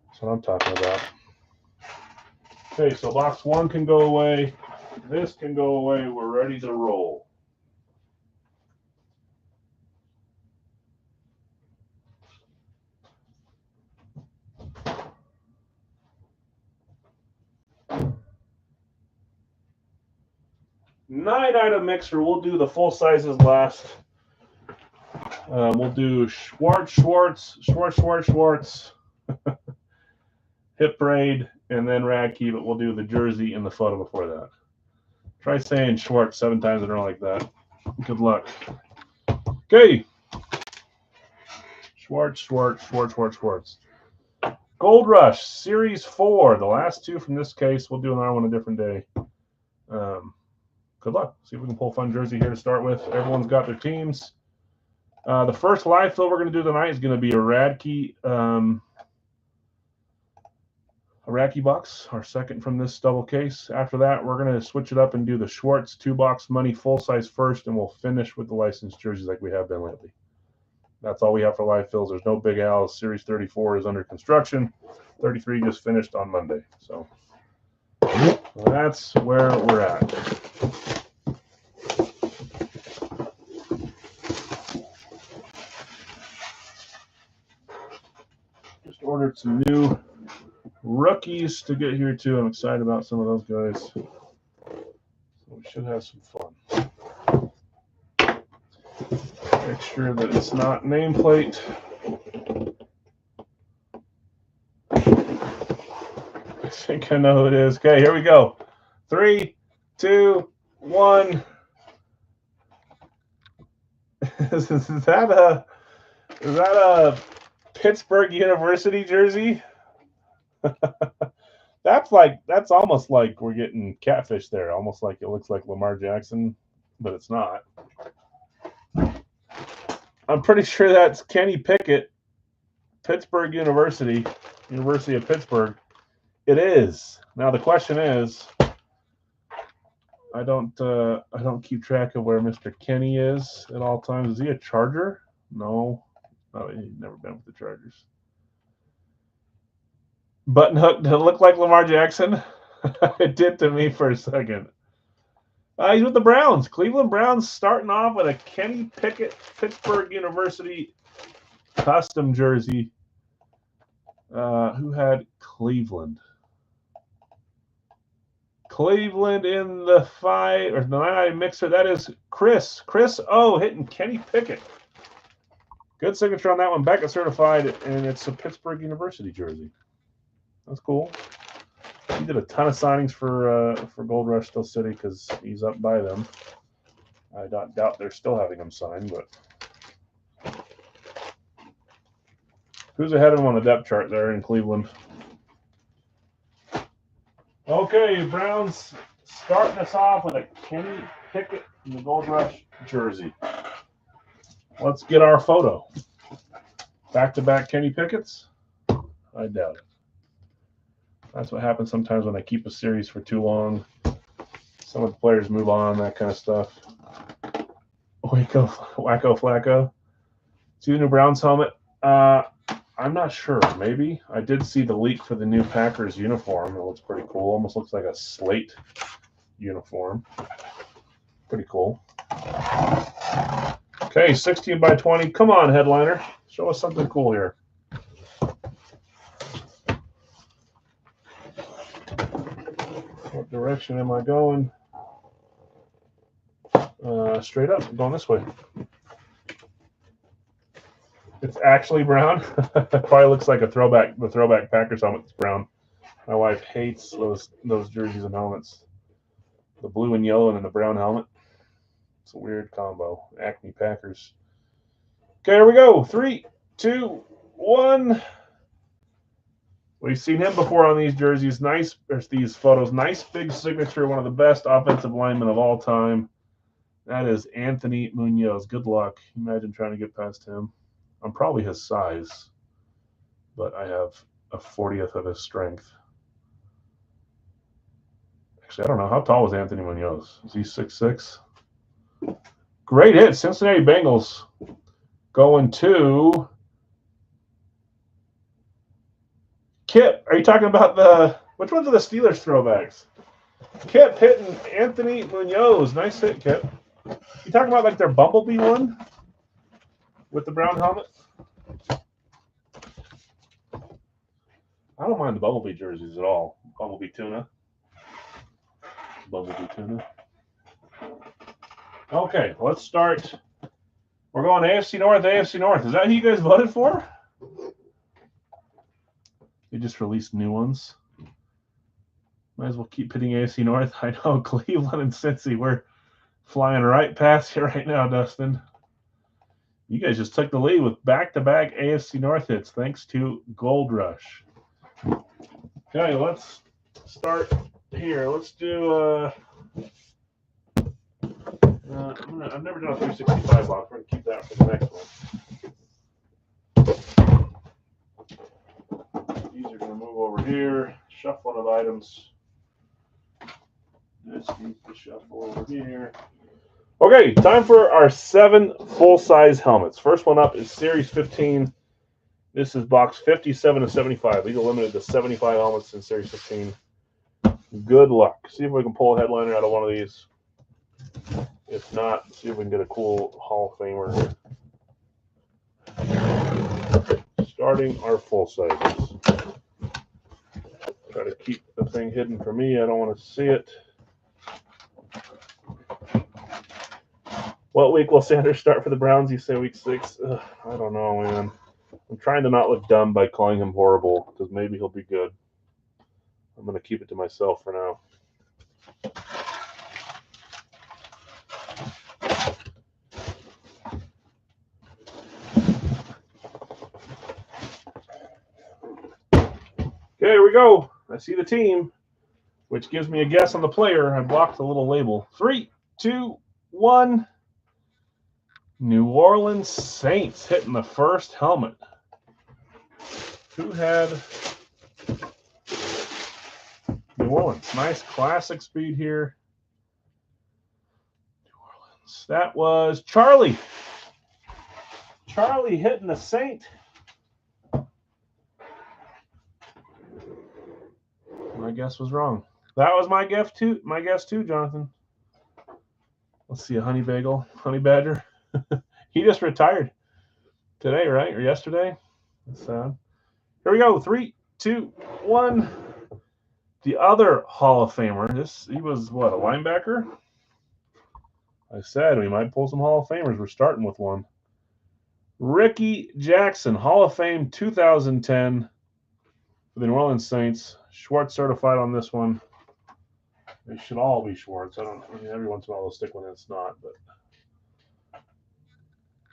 That's what I'm talking about. Okay, so box 1 can go away. This can go away. We're ready to roll. Nine-item mixer. We'll do the full sizes last. We'll do Schwartz, Hip Braid, and then Radke, but we'll do the jersey and the photo before that. Try saying Schwartz 7 times in a row like that. Good luck. Okay. Schwartz. Gold Rush, Series 4. The last 2 from this case. We'll do another one a different day. Good luck. See if we can pull a fun jersey here to start with. Everyone's got their teams. The first live fill we're going to do tonight is going to be a Radke box, our second from this double case. After that, we're going to switch it up and do the Schwartz 2-box money full size first, and we'll finish with the licensed jerseys like we have been lately. That's all we have for live fills. There's no Big Al. Series 34 is under construction. 33 just finished on Monday. So that's where we're at. Just ordered some new rookies to get here too. I'm excited about some of those guys. So we should have some fun. Make sure that it's not nameplate. I think I know who it is. Okay, here we go. 3, 2, 1. Is that a Pittsburgh University jersey? That's almost like we're getting catfish there. Almost like it looks like Lamar Jackson, but it's not. I'm pretty sure that's Kenny Pickett, Pittsburgh University of Pittsburgh. It is. Now the question is, I don't keep track of where Mr. Kenny is at all times. Is he a Charger? No, he's never been with the Chargers. Button hook to look like Lamar Jackson. It did to me for a second. He's with the Browns. Cleveland Browns starting off with a Kenny Pickett, Pittsburgh University custom jersey. Who had Cleveland? Cleveland in the 5 or the 9-item mixer. That is Chris O hitting Kenny Pickett. Good signature on that one. Beckett certified, and it's a Pittsburgh University jersey. That's cool. He did a ton of signings for Gold Rush Steel City because he's up by them. I don't doubt they're still having him signed, but who's ahead of him on the depth chart there in Cleveland? Okay, Browns starting us off with a Kenny Pickett in the Gold Rush jersey. Let's get our photo. Back-to-back Kenny Pickett's? I doubt it. That's what happens sometimes when they keep a series for too long. Some of the players move on, that kind of stuff. Wacko Flacco. See the new Browns helmet? I'm not sure. Maybe. I did see the leak for the new Packers uniform. It looks pretty cool. Almost looks like a slate uniform. Pretty cool. Okay, 16 by 20. Come on, headliner. Show us something cool here. What direction am I going? Straight up. I'm going this way. It's actually brown. Probably looks like a throwback. The throwback Packers helmet is brown. My wife hates those jerseys and helmets. The blue and yellow and then the brown helmet. It's a weird combo. Acme Packers. Okay, here we go. 3, 2, 1. We've seen him before on these jerseys. Nice, there's these photos. Nice big signature. One of the best offensive linemen of all time. That is Anthony Munoz. Good luck. Imagine trying to get past him. I'm probably his size, but I have a 40th of his strength. Actually, I don't know. How tall was Anthony Munoz? Is he 6'6"? Great hit. Cincinnati Bengals going to Kip. Are you talking about which ones are the Steelers throwbacks? Kip hitting Anthony Munoz. Nice hit, Kip. You talking about like their Bumblebee one with the brown helmet? I don't mind the Bumblebee jerseys at all. Bumblebee tuna. Bumblebee tuna. Okay, let's start. We're going AFC North, AFC North. Is that who you guys voted for? They just released new ones. Might as well keep pitting AFC North. I know Cleveland and Cincy, we're flying right past you right now, Dustin. You guys just took the lead with back-to-back AFC North hits thanks to Gold Rush. Okay, let's start here. Let's do I've never done a 365 box. We're going to keep that for the next one. These are going to move over here. Shuffling of items. This needs to shuffle over here. Okay, time for our 7 full-size helmets. First one up is Series 15. This is box 57 of 75. These are limited to 75 helmets in Series 15. Good luck. See if we can pull a headliner out of one of these. If not, see if we can get a cool Hall of Famer. Starting our full sizes. Try to keep the thing hidden from me. I don't want to see it. What week will Sanders start for the Browns? You say week 6? Ugh, I don't know, man. I'm trying to not look dumb by calling him horrible because maybe he'll be good. I'm going to keep it to myself for now. Okay, here we go. I see the team, which gives me a guess on the player. I blocked the little label. 3, 2, 1. New Orleans Saints hitting the first helmet. Who had New Orleans? Nice classic speed here. New Orleans. That was Charlie. Charlie hitting the Saint. My guess was wrong. That was my guess too. My guess too, Jonathan. Let's see, a honey bagel, honey badger. He just retired today, right, or yesterday? That's sad. Here we go. 3, 2, 1. The other Hall of Famer. He was what, a linebacker? I said we might pull some Hall of Famers. We're starting with one. Ricky Jackson, Hall of Fame 2010 for the New Orleans Saints. Schwartz certified on this one. They should all be Schwartz. I mean, every once in a while they'll stick one that's not, but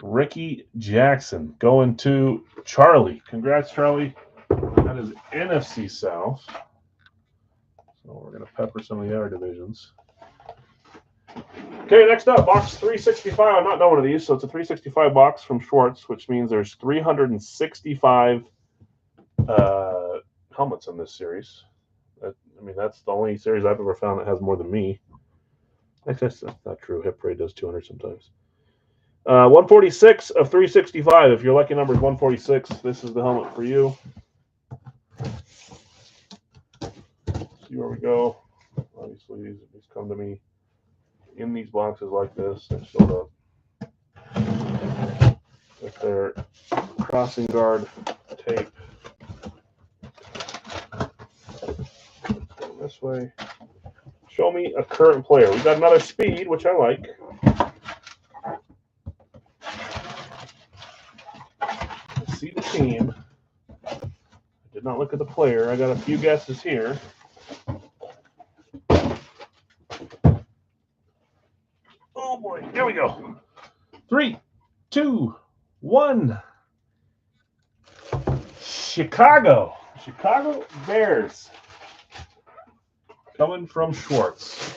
Ricky Jackson going to Charlie. Congrats, Charlie. That is NFC South. So we're going to pepper some of the other divisions. Okay, next up, box 365. I'm not done one of these, so it's a 365 box from Schwartz, which means there's 365 helmets in this series. That's the only series I've ever found that has more than me. Actually, that's not true. Hip Parade does 200 sometimes. 146 of 365. If your lucky number is 146, this is the helmet for you. See where we go. Obviously, these come to me in these boxes like this. They're sealed up with their crossing guard tape. This way. Show me a current player. We've got another speed, which I like. I see the team. I did not look at the player. I got a few guesses here. Oh boy, here we go. 3, 2, 1. Chicago Bears. Coming from Schwartz.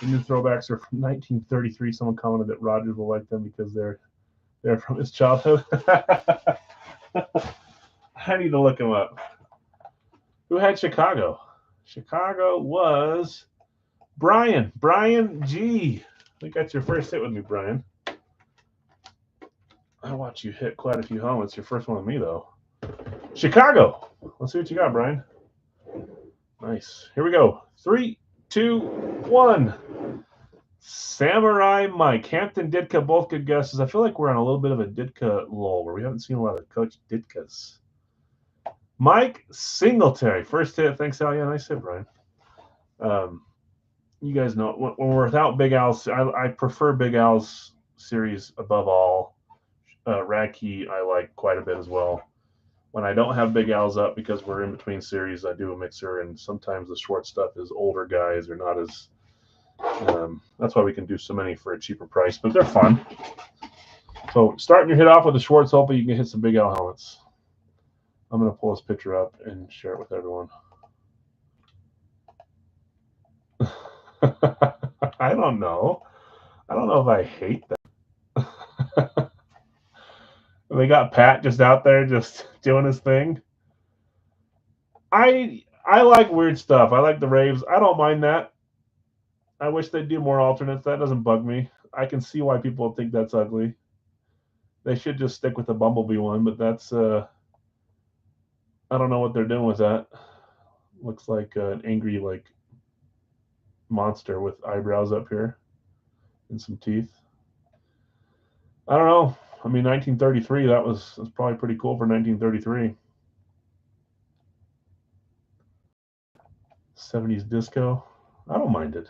The new throwbacks are from 1933. Someone commented that Rogers will like them because they're from his childhood. I need to look him up. Who had Chicago? Chicago was Brian. Brian G. I think that's your first hit with me, Brian. I watch you hit quite a few helmets. Your first one with me, though. Chicago. Let's see what you got, Brian. Nice. Here we go. 3, 2, 1. Samurai Mike. Hampton, Ditka, both good guesses. I feel like we're on a little bit of a Ditka lull where we haven't seen a lot of Coach Ditkas. Mike Singletary. First hit. Thanks, Al. Yeah, nice hit, Brian. You guys know when we're without Big Al's, I prefer Big Al's series above all. Radkey I like quite a bit as well. When I don't have Big Al's up because we're in between series, I do a mixer, and sometimes the short stuff is older guys or not as. That's why we can do so many for a cheaper price, but they're fun. So starting your hit off with the Schwartz, hopefully you can hit some Big Al helmets. I'm going to pull this picture up and share it with everyone. I don't know. I don't know if I hate that. They got Pat just out there just doing his thing. I like weird stuff. I like the raves. I don't mind that. I wish they'd do more alternates. That doesn't bug me. I can see why people think that's ugly. They should just stick with the Bumblebee one, but that's I don't know what they're doing with that. Looks like an angry monster with eyebrows up here and some teeth. I don't know. I mean, 1933, that was probably pretty cool for 1933. 70s disco. I don't mind it.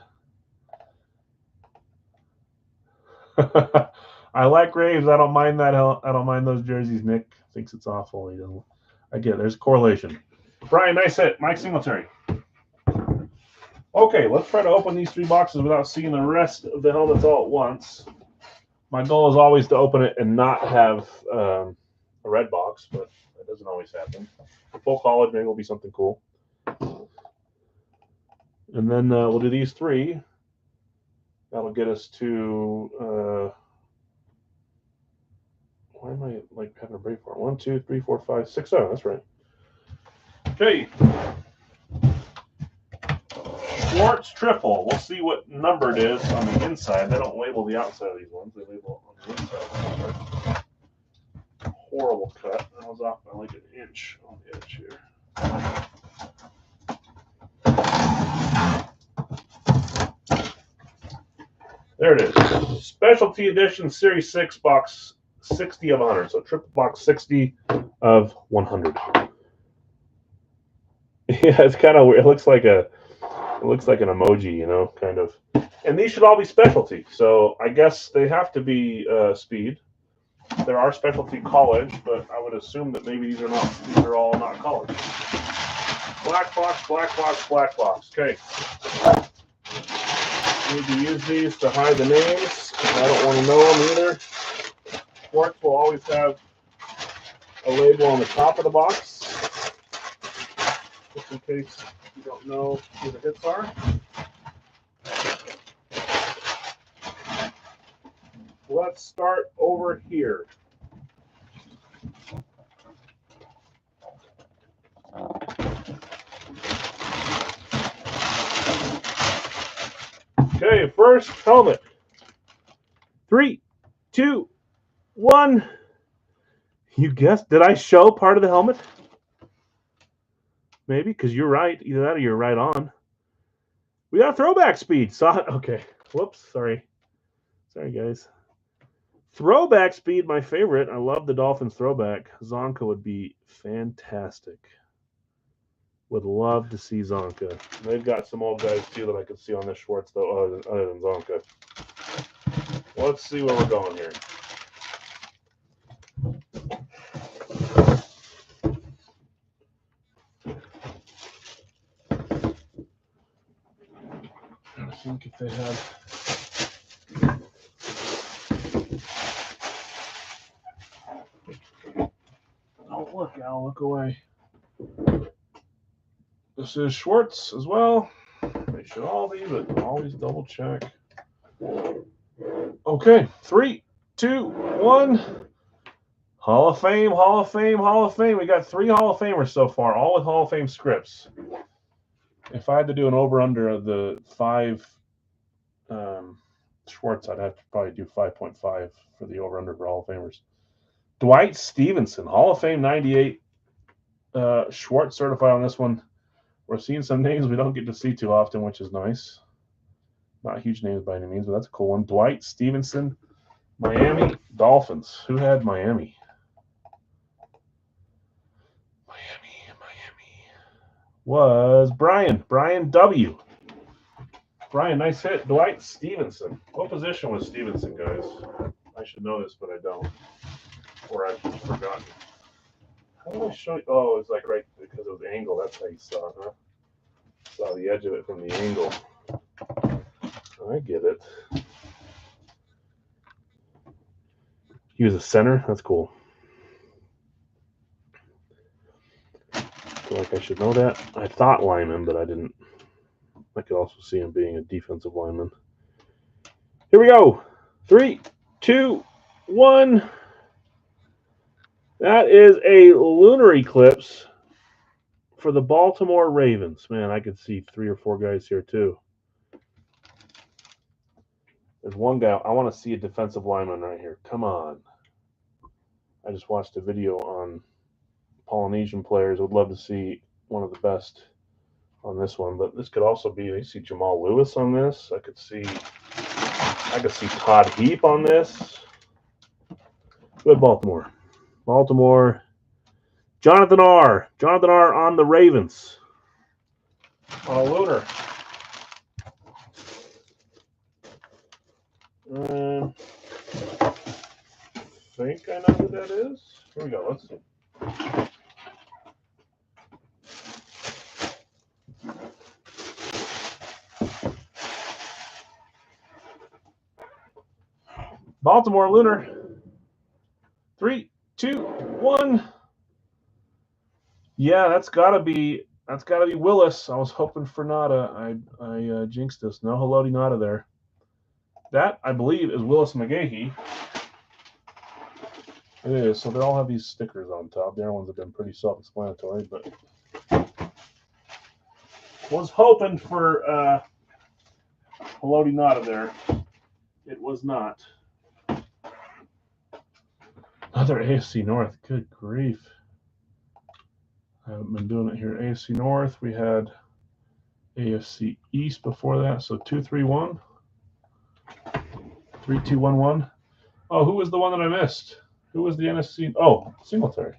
I like Graves. I don't mind that. I don't mind those jerseys. Nick thinks it's awful. He doesn't. I get it. There's a correlation. Brian, nice hit. Mike Singletary. Okay, let's try to open these 3 boxes without seeing the rest of the helmets all at once. My goal is always to open it and not have a red box, but that doesn't always happen. Full college, maybe will be something cool. And then we'll do these 3. That'll get us to why am I having a break for it? 1, 2, 3, 4, 5, 6, 7. That's right. Okay. Schwartz triple. We'll see what number it is on the inside. They don't label the outside of these ones. They label it on the inside. Horrible cut. I was off by like an inch on the edge here. There it is. Specialty Edition Series 6 box 60 of 100. So triple box 60 of 100. Yeah, it's kind of weird. It looks like an emoji, you know, kind of. And these should all be specialty. So I guess they have to be speed. There are specialty college, but I would assume that maybe these are not. These are all not college. Black box, black box, black box. Okay. Need to use these to hide the names. I don't want to know them either. Schwartz will always have a label on the top of the box, just in case you don't know who the hits are. Let's start over here. Okay, first helmet. 3, 2, 1. You guessed. Did I show part of the helmet? Maybe, because you're right. Either that or you're right on. We got throwback speed. Okay. Whoops. Sorry. Sorry, guys. Throwback speed, my favorite. I love the Dolphins throwback. Zonka would be fantastic. Would love to see Zonka. They've got some old guys, too, that I could see on this Schwartz, though, other than Zonka. Let's see where we're going here. think if they had. Oh, look, Al, look away. This is Schwartz as well. They should all be, but always double check. Okay, 3, 2, 1. Hall of Fame, Hall of Fame, Hall of Fame. We got 3 Hall of Famers so far, all with Hall of Fame scripts. If I had to do an over-under of the 5 Schwartz, I'd have to probably do 5.5 for the over-under for Hall of Famers. Dwight Stevenson, Hall of Fame 98. Schwartz certified on this one. We're seeing some names we don't get to see too often, which is nice. Not huge names by any means, but that's a cool one. Dwight Stevenson, Miami Dolphins. Who had Miami? Miami was Brian W. Brian, nice hit. Dwight Stevenson. What position was Stevenson, guys? I should know this, but I don't. Or I've just forgotten. How do I show you? Oh, it's like right because of the angle. That's how you saw it, huh? Saw the edge of it from the angle. I get it. He was a center? That's cool. I feel like I should know that. I thought lineman, but I didn't. I could also see him being a defensive lineman. Here we go. 3, 2, 1. That is a lunar eclipse for the Baltimore Ravens. Man, I could see 3 or 4 guys here too. There's one guy. I want to see a defensive lineman right here. Come on. I just watched a video on Polynesian players. I would love to see one of the best on this one, but this could also be. You see Jamal Lewis on this. I could see Todd Heap on this. Good Baltimore. Jonathan R. on the Ravens. On a lunar. I think I know who that is. Here we go. Let's see. Baltimore lunar. 3, 2, 1. Yeah, that's gotta be Willis. I was hoping for Nada. I jinxed this. No Haloti Nada there. That I believe is Willis McGahee. It is. So they all have these stickers on top. The other ones have been pretty self-explanatory, but was hoping for Haloti Nada there. It was not. Another AFC North. Good grief. I haven't been doing it here. AFC North. We had AFC East before that. So 2-3-1. 3-2-1-1. Oh, who was the one that I missed? Who was the NFC? Oh, Singletary.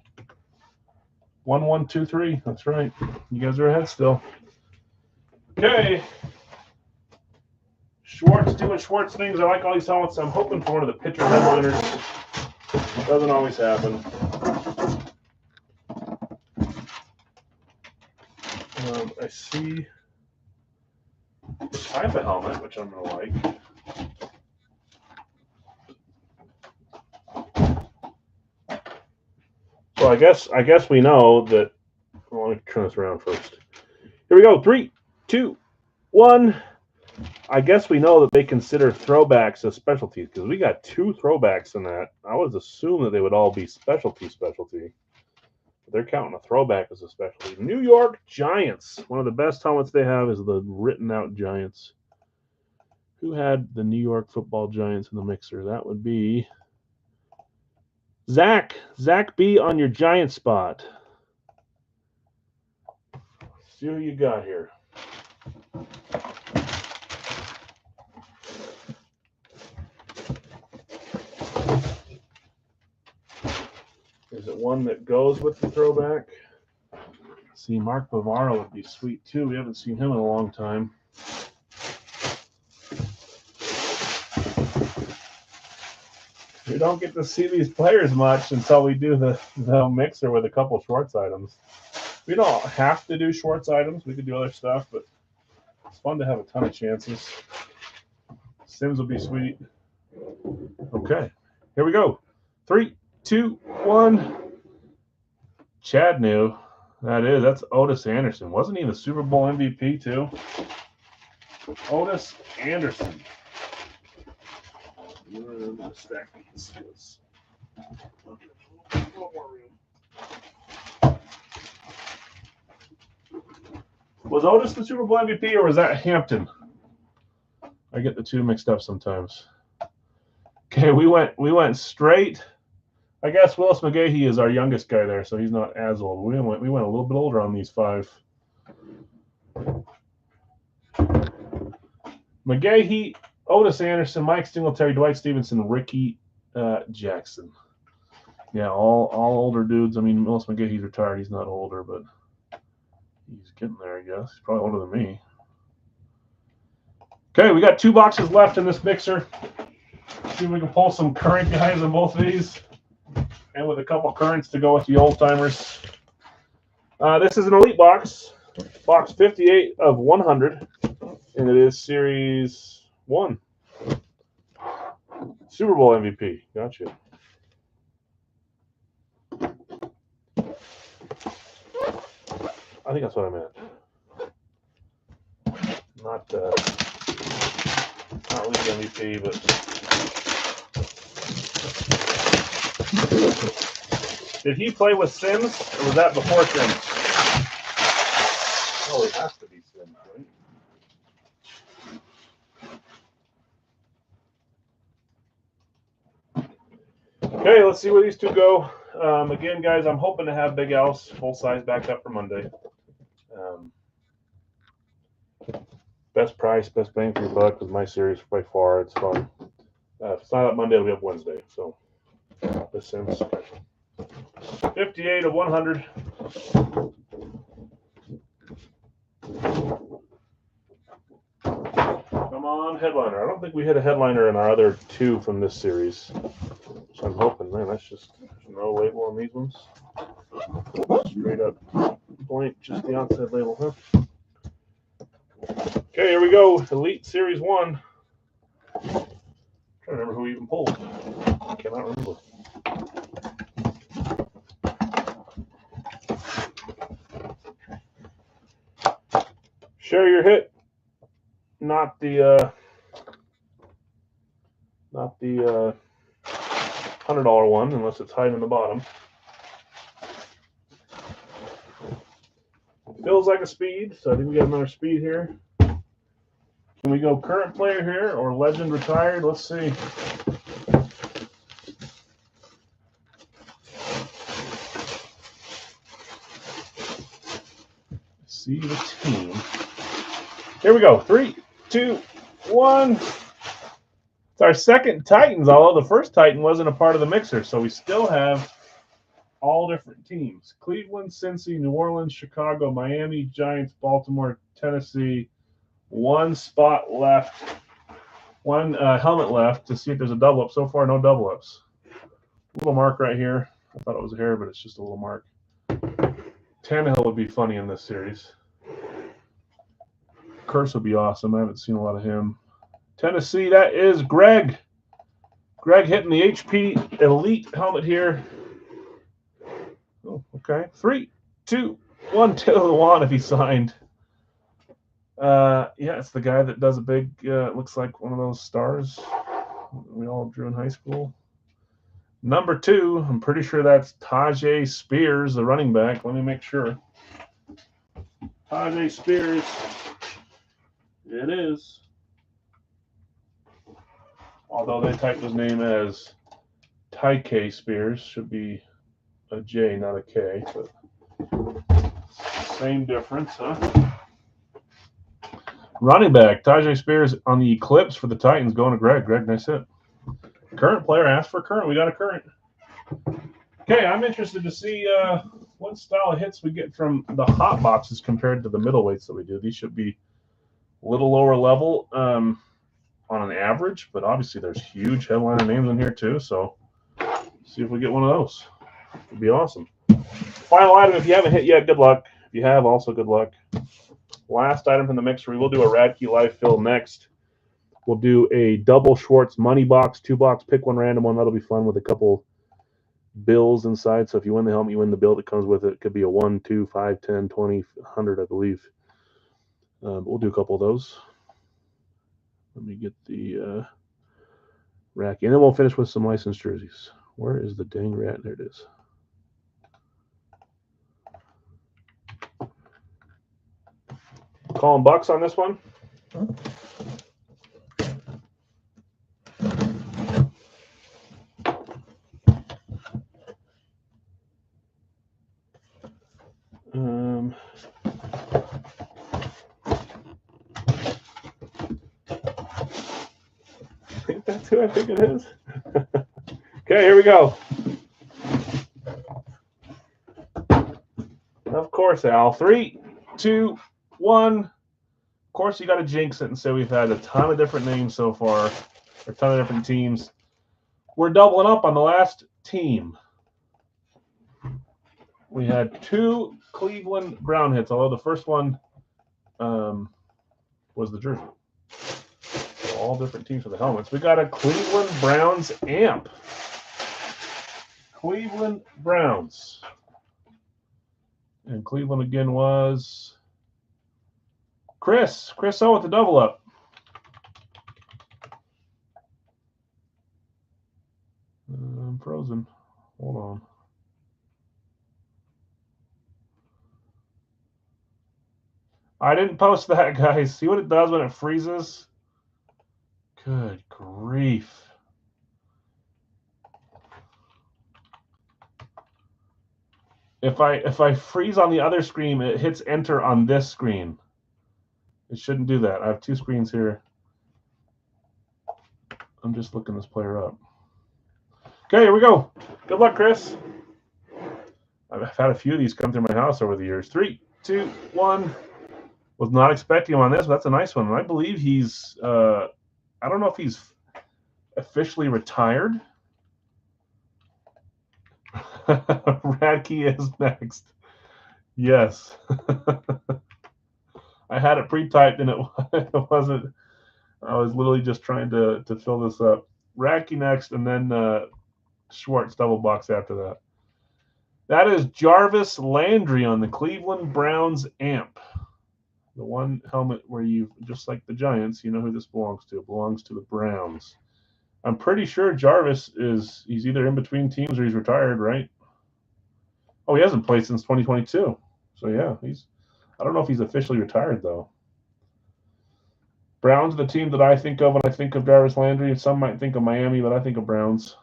1-1-2-3. That's right. You guys are ahead still. Okay. Schwartz doing Schwartz things. I like all these helmets. I'm hoping for one of the pitcher head winners. Doesn't always happen. I see the type of helmet, which I'm going to like. So I guess we know that. Well, let me turn this around first. Here we go. 3, 2, 1. I guess we know that they consider throwbacks as specialties because we got 2 throwbacks in that. I would assume that they would all be specialty. But they're counting a throwback as a specialty. New York Giants. One of the best helmets they have is the written out Giants. Who had the New York Football Giants in the mixer? That would be Zach B on your Giant spot. Let's see who you got here. Is it one that goes with the throwback? See, Mark Bavaro would be sweet too. We haven't seen him in a long time. We don't get to see these players much until we do the mixer with a couple Schwartz items. We don't have to do Schwartz items. We could do other stuff, but fun to have a ton of chances. Sims would be sweet. Okay, here we go. 3, 2, 1. Chad knew. That's Otis Anderson. Wasn't he the Super Bowl MVP too? Otis Anderson. I'm gonna stack these. Was Otis the Super Bowl MVP or was that Hampton? I get the two mixed up sometimes. Okay, we went straight. I guess Willis McGahee is our youngest guy there, so he's not as old. We went a little bit older on these 5. McGahee, Otis Anderson, Mike Singletary, Dwight Stevenson, Ricky Jackson. Yeah, all older dudes. I mean, Willis McGahee's retired. He's not older, but he's getting there, I guess. He's probably older than me. Okay, we got 2 boxes left in this mixer. See if we can pull some current guys in both of these. And with a couple currents to go with the old timers. This is an elite box. Box 58 of 100. And it is Series 1. Super Bowl MVP. Gotcha. I think that's what I meant. Not league MVP, but did he play with Sims, or was that before Sims? Oh, it has to be Sims, right? Okay, let's see where these two go. Again, guys, I'm hoping to have Big Al's full size back up for Monday. Best price, best bang for your buck with my series by far. It's fun. If it's not up Monday, it'll be up Wednesday. So, the Sims special. 58 of 100. Come on, headliner. I don't think we hit a headliner in our other 2 from this series. So I'm hoping, man, that's just no label on these ones. Straight up blank, just the outside label, huh? Okay, here we go. Elite Series 1. I'm trying to remember who even pulled. I cannot remember. Share your hit. Not the $100 one, unless it's hiding in the bottom. Feels like a speed, so I think we got another speed here. Can we go current player here or legend retired? Let's see. See the team. Here we go. 3, 2, 1. It's our second Titans, although the first Titan wasn't a part of the mixer, so we still have all different teams. Cleveland, Cincy, New Orleans, Chicago, Miami, Giants, Baltimore, Tennessee. 1 spot left. 1 helmet left to see if there's a double up. So far, no double ups. Little mark right here. I thought it was a hair, but it's just a little mark. Tannehill would be funny in this series. Curse would be awesome. I haven't seen a lot of him. Tennessee, that is Greg. Greg hitting the HP Elite helmet here. Oh, okay. 3, 2, 1. Taylor Lewan if he signed. Yeah, it's the guy that does a big, looks like one of those stars we all drew in high school. Number 2, I'm pretty sure that's Tyjae Spears, the running back. Let me make sure. Tyjae Spears. It is. Although they typed his name as Tyke Spears. Should be a J, not a K. But same difference, huh? Running back, Tyjae Spears on the Eclipse for the Titans going to Greg. Greg, nice hit. Current player asked for current. We got a current. Okay, I'm interested to see what style of hits we get from the hot boxes compared to the middleweights that we do. These should be a little lower level on an average, but obviously there's huge headliner names in here too. So see if we get one of those. It'd be awesome. Final item, if you haven't hit yet, good luck. If you have, also good luck. Last item from the mixer. We will do a Radke live fill next. We'll do a double Schwartz money box, 2-box, pick one random one. That'll be fun with a couple bills inside. So if you win the helmet, you win the bill that comes with it. It could be a 1, 2, 5, 10, 20, 100, I believe. We'll do a couple of those. Let me get the rack, and then we'll finish with some licensed jerseys. Where is the dang rat? There it is. Calling bucks on this one. That's who I think it is. Okay, here we go. Of course, Al. 3, 2, 1. Of course, you got to jinx it and say we've had a ton of different names so far, a ton of different teams. We're doubling up on the last team. We had 2 Cleveland Brown hits, although the first one was the jersey. So all different teams for the helmets. We got a Cleveland Browns amp. Cleveland Browns. And Cleveland again was Chris. Chris O with the double up. I'm frozen. Hold on. I didn't post that, guys. See what it does when it freezes? Good grief. If I freeze on the other screen, it hits enter on this screen. It shouldn't do that. I have 2 screens here. I'm just looking this player up. Okay, here we go. Good luck, Chris. I've had a few of these come through my house over the years. 3, 2, 1. Was not expecting him on this, but that's a nice one. And I believe he's, I don't know if he's officially retired. Radke is next. Yes. I had it pre-typed and it wasn't. I was literally just trying to fill this up. Radke next, and then Schwartz double box after that. That is Jarvis Landry on the Cleveland Browns amp. The one helmet where you, just like the Giants, you know who this belongs to. It belongs to the Browns. I'm pretty sure Jarvis he's either in between teams or he's retired, right? Oh, he hasn't played since 2022. So yeah, I don't know if he's officially retired though. Browns are the team that I think of when I think of Jarvis Landry. Some might think of Miami, but I think of Browns.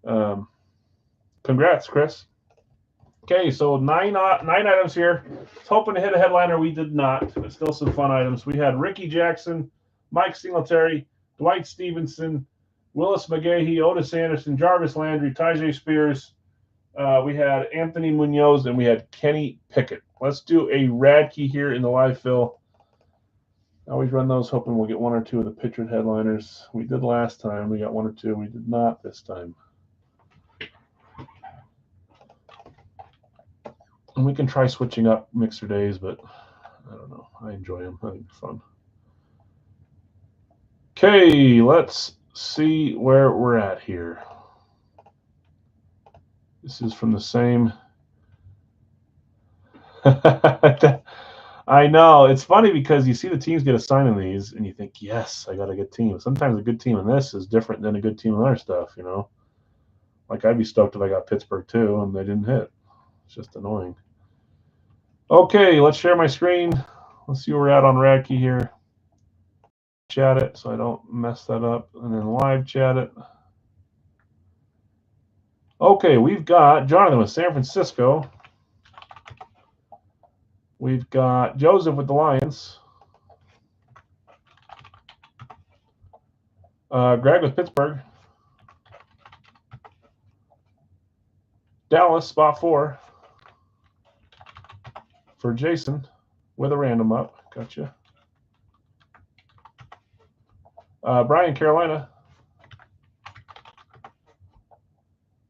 Congrats, Chris. Okay, so nine items here. I was hoping to hit a headliner. We did not, but still some fun items. We had Ricky Jackson, Mike Singletary, Dwight Stevenson, Willis McGahee, Otis Anderson, Jarvis Landry, Tyjae Spears. We had Anthony Munoz, and we had Kenny Pickett. Let's do a Radke here in the live fill. I always run those hoping we'll get 1 or 2 of the pictured headliners. We did last time. We got 1 or 2. We did not this time. And we can try switching up mixer days, but I don't know. I enjoy them. I think they're fun. Okay, let's see where we're at here. This is from the same. I know. It's funny because you see the teams get assigned in these, and you think, yes, I got a good team. Sometimes a good team in this is different than a good team in other stuff, you know? Like, I'd be stoked if I got Pittsburgh, too, and they didn't hit. It's just annoying. Okay, let's share my screen. Let's see where we're at on Radke here. Chat it so I don't mess that up, and then live chat it. Okay, we've got Jonathan with San Francisco. We've got Joseph with the Lions. Greg with Pittsburgh. Dallas, spot 4. For Jason with a random up. Gotcha. Brian, Carolina.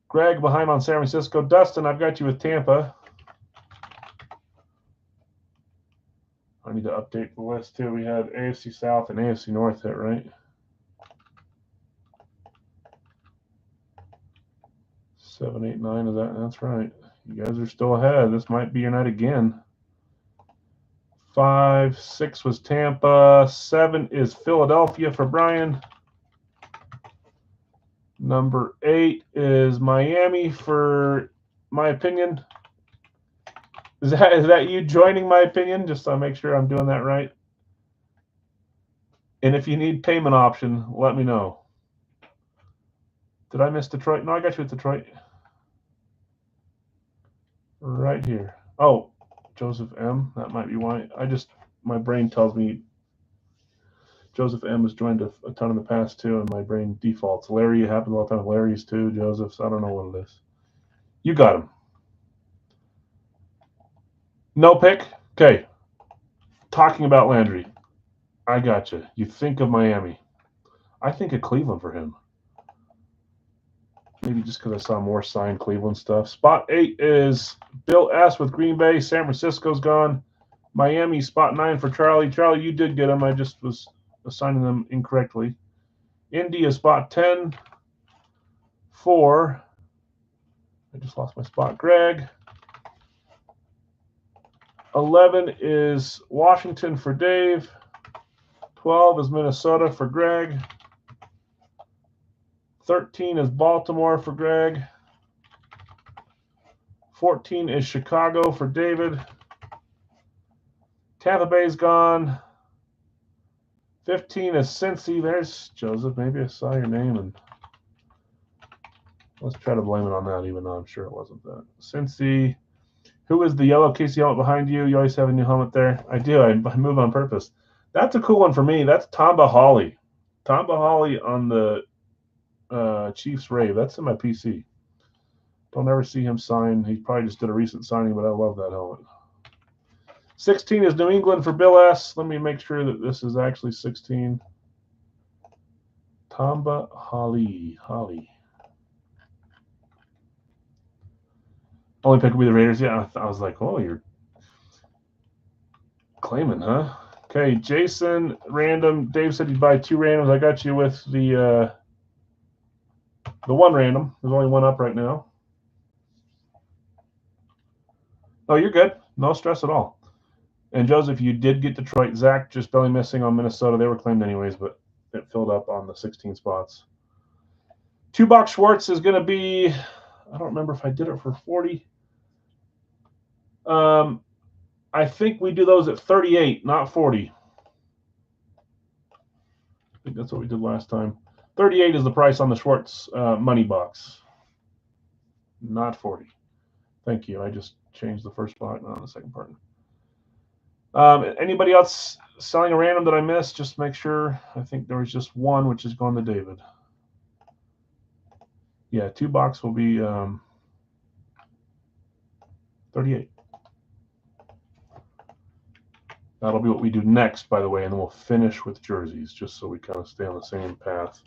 Greg behind on San Francisco. Dustin, I've got you with Tampa. need to update the list too. We had AFC South and AFC North hit, right? 7, 8, 9 of that. That's right. You guys are still ahead. This might be your night again. 5, 6 was Tampa. 7 is Philadelphia for Brian. Number 8 is Miami for my opinion. Is that you joining my opinion? Just to make sure I'm doing that right. And if you need payment option, let me know. Did I miss Detroit? No, I got you at Detroit. Right here. Oh, Joseph M. That might be why. My brain tells me Joseph M. has joined a ton in the past too, and my brain defaults. Larry, it happens all the time with Larry's too. Joseph's, I don't know what it is. You got him. No pick? Okay. Talking about Landry. I got you. You think of Miami. I think of Cleveland for him. Maybe just because I saw more signed Cleveland stuff. Spot 8 is Bill S. with Green Bay. San Francisco's gone. Miami, spot 9 for Charlie. Charlie, you did get him. I just was assigning them incorrectly. India, spot 10 for, I just lost my spot, Greg. 11 is Washington for Dave. 12 is Minnesota for Greg. 13 is Baltimore for Greg. 14 is Chicago for David. Tampa Bay's gone. 15 is Cincy. There's Joseph. Maybe I saw your name and let's try to blame it on that, even though I'm sure it wasn't that. Cincy. Who is the yellow Casey helmet behind you? You always have a new helmet there. I do. I move on purpose. That's a cool one for me. That's Tamba Hawley. Tamba Hawley on the Chiefs Rave. That's in my PC. Don't ever see him sign. He probably just did a recent signing, but I love that helmet. 16 is New England for Bill S. Let me make sure that this is actually 16. Tamba Hawley. Only pick will be the Raiders. Yeah, I was like, oh, you're claiming, huh? Okay, Jason, random. Dave said you'd buy 2 randoms. I got you with the 1 random. There's only 1 up right now. Oh, you're good. No stress at all. And Joseph, you did get Detroit. Zach just barely missing on Minnesota. They were claimed anyways, but it filled up on the 16 spots. 2-box Schwartz is going to be, I don't remember if I did it for 40. I think we do those at 38, not 40. I think that's what we did last time. 38 is the price on the Schwartz money box, not 40. Thank you. I just changed the first part, not the second part. Anybody else selling a random that I missed? Just make sure. I think there was just 1, which is going to David. Yeah, 2-box will be 38. That'll be what we do next, by the way, and then we'll finish with jerseys, just so we kind of stay on the same path.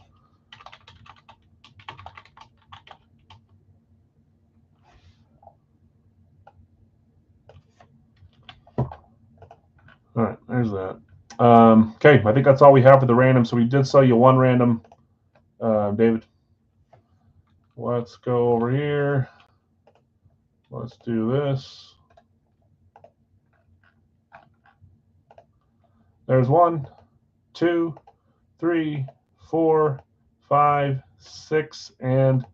All right, there's that. Okay, I think that's all we have for the random. So we did sell you 1 random, David. Let's go over here. Let's do this. There's 1, 2, 3, 4, 5, 6, and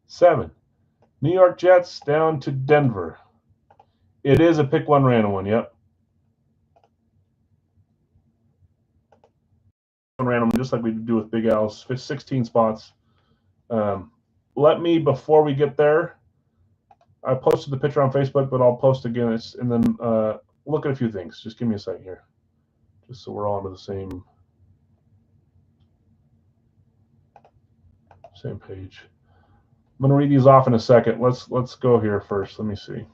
7. New York Jets down to Denver. It is a pick 1 random one, yep. Random, just like we do with Big Al's, 16 spots. Let me, before we get there, I posted the picture on Facebook, but I'll post again, and then look at a few things. Just give me a second here, just so we're all on the same page. I'm going to read these off in a second. Let's go here first. Let me see.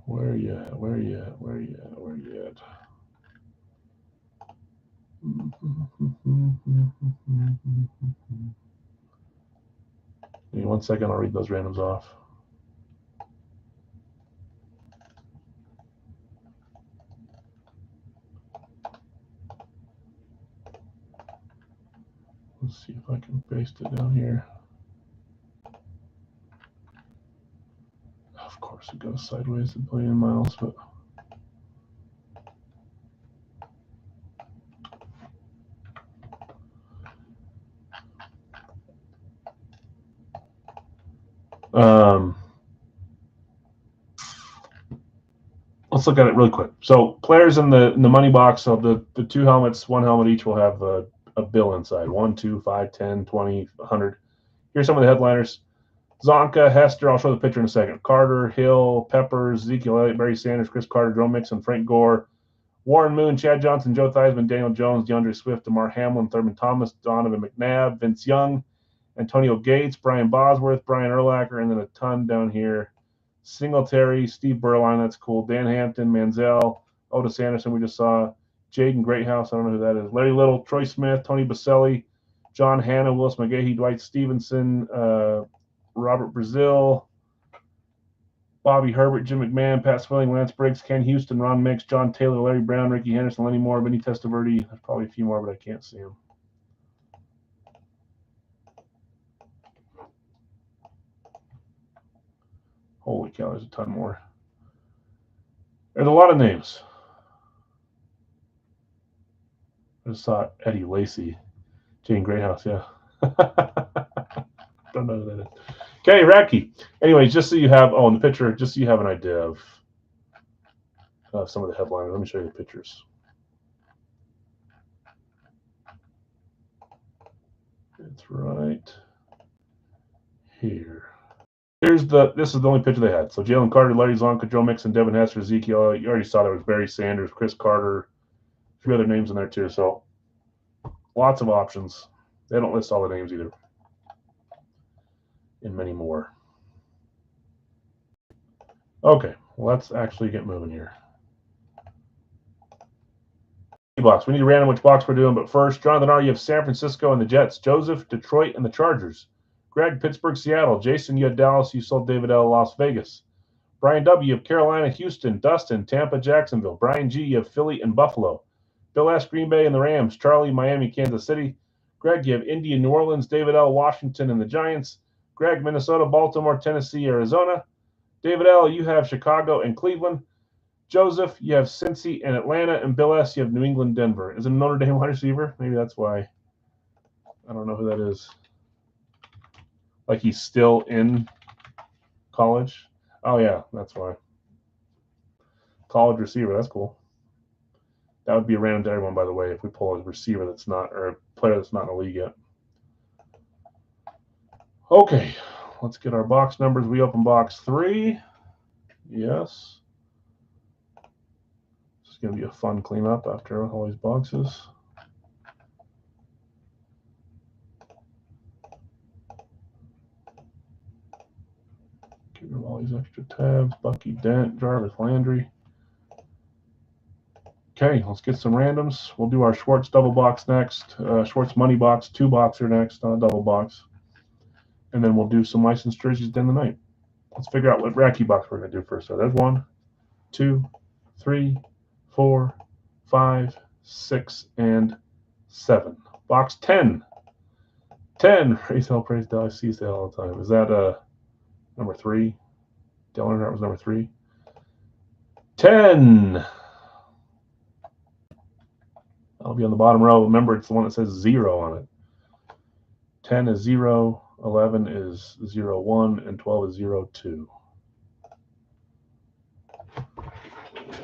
Where you at? Give me 1 second, I'll read those randoms off. Let's see if I can paste it down here. Of course, it goes sideways a billion miles, but let's look at it really quick. So players in the money box, so the two helmets, one helmet each will have a bill inside. 1, 2, 5, 10, 20, 100. Here's some of the headliners. Zonka, Hester, I'll show the picture in a second. Carter, Hill, Peppers, Ezekiel Elliott, Barry Sanders, Chris Carter, Joe Mixon, Frank Gore, Warren Moon, Chad Johnson, Joe Theismann, Daniel Jones, DeAndre Swift, DeMar Hamlin, Thurman Thomas, Donovan McNabb, Vince Young, Antonio Gates, Brian Bosworth, Brian Urlacher, and then a ton down here. Singletary, Steve Berline, that's cool. Dan Hampton, Manziel, Otis Anderson, we just saw. Jaden Greathouse, I don't know who that is. Larry Little, Troy Smith, Tony Baselli, John Hanna, Willis McGahee, Dwight Stevenson, Robert Brazil, Bobby Herbert, Jim McMahon, Pat Swilling, Lance Briggs, Ken Houston, Ron Mix, John Taylor, Larry Brown, Ricky Henderson, Lenny Moore, Vinny Testaverde. There's probably a few more, but I can't see them. Holy cow, there's a ton more. There's a lot of names. I just saw Eddie Lacy, Jane Greathouse, yeah. Don't know who that is. Okay, Radke. Anyways, just so you have, in the picture, just so you have an idea of some of the headliners. Let me show you the pictures. It's right here. This is the only picture they had. So Jalen Carter, Larry Zonka, Joe Mixon, Devin Hester, Ezekiel. You already saw there was Barry Sanders, Chris Carter, a few other names in there too. So lots of options. They don't list all the names either. And many more. Okay, let's actually get moving here. Box. We need to random which box we're doing, but first, Jonathan R., you have San Francisco and the Jets. Joseph, Detroit, and the Chargers. Greg, Pittsburgh, Seattle. Jason, you had Dallas. You sold David L., Las Vegas. Brian W., you have Carolina, Houston. Dustin, Tampa, Jacksonville. Brian G., you have Philly and Buffalo. Bill S., Green Bay and the Rams. Charlie, Miami, Kansas City. Greg, you have Indy, New Orleans. David L., Washington, and the Giants. Greg, Minnesota, Baltimore, Tennessee, Arizona. David L., you have Chicago and Cleveland. Joseph, you have Cincy and Atlanta, and Bill S., you have New England, Denver. Is it a Notre Dame wide receiver? Maybe that's why. I don't know who that is. Like he's still in college? Oh, yeah, that's why. College receiver, that's cool. That would be a random to everyone, by the way, if we pull a receiver that's not, or a player that's not in the league yet. Okay, let's get our box numbers. We open box 3. Yes. It's going to be a fun cleanup after all these boxes. Get rid of all these extra tabs. Bucky Dent, Jarvis Landry. Okay, let's get some randoms. We'll do our Schwartz double box next. Schwartz money box, 2-boxer next on a double box. And then we'll do some licensed jerseys at the end of the night. Let's figure out what Radke box we're going to do first. So there's 1, 2, 3, 4, 5, 6, and 7. Box 10. 10. Raise hell, praise Dallas, sees that all the time. Is that number 3? Dale Earnhardt was number 3. 10. I'll be on the bottom row. Remember, it's the one that says 0 on it. 10 is 0, 11 is 01, and 12 is 02.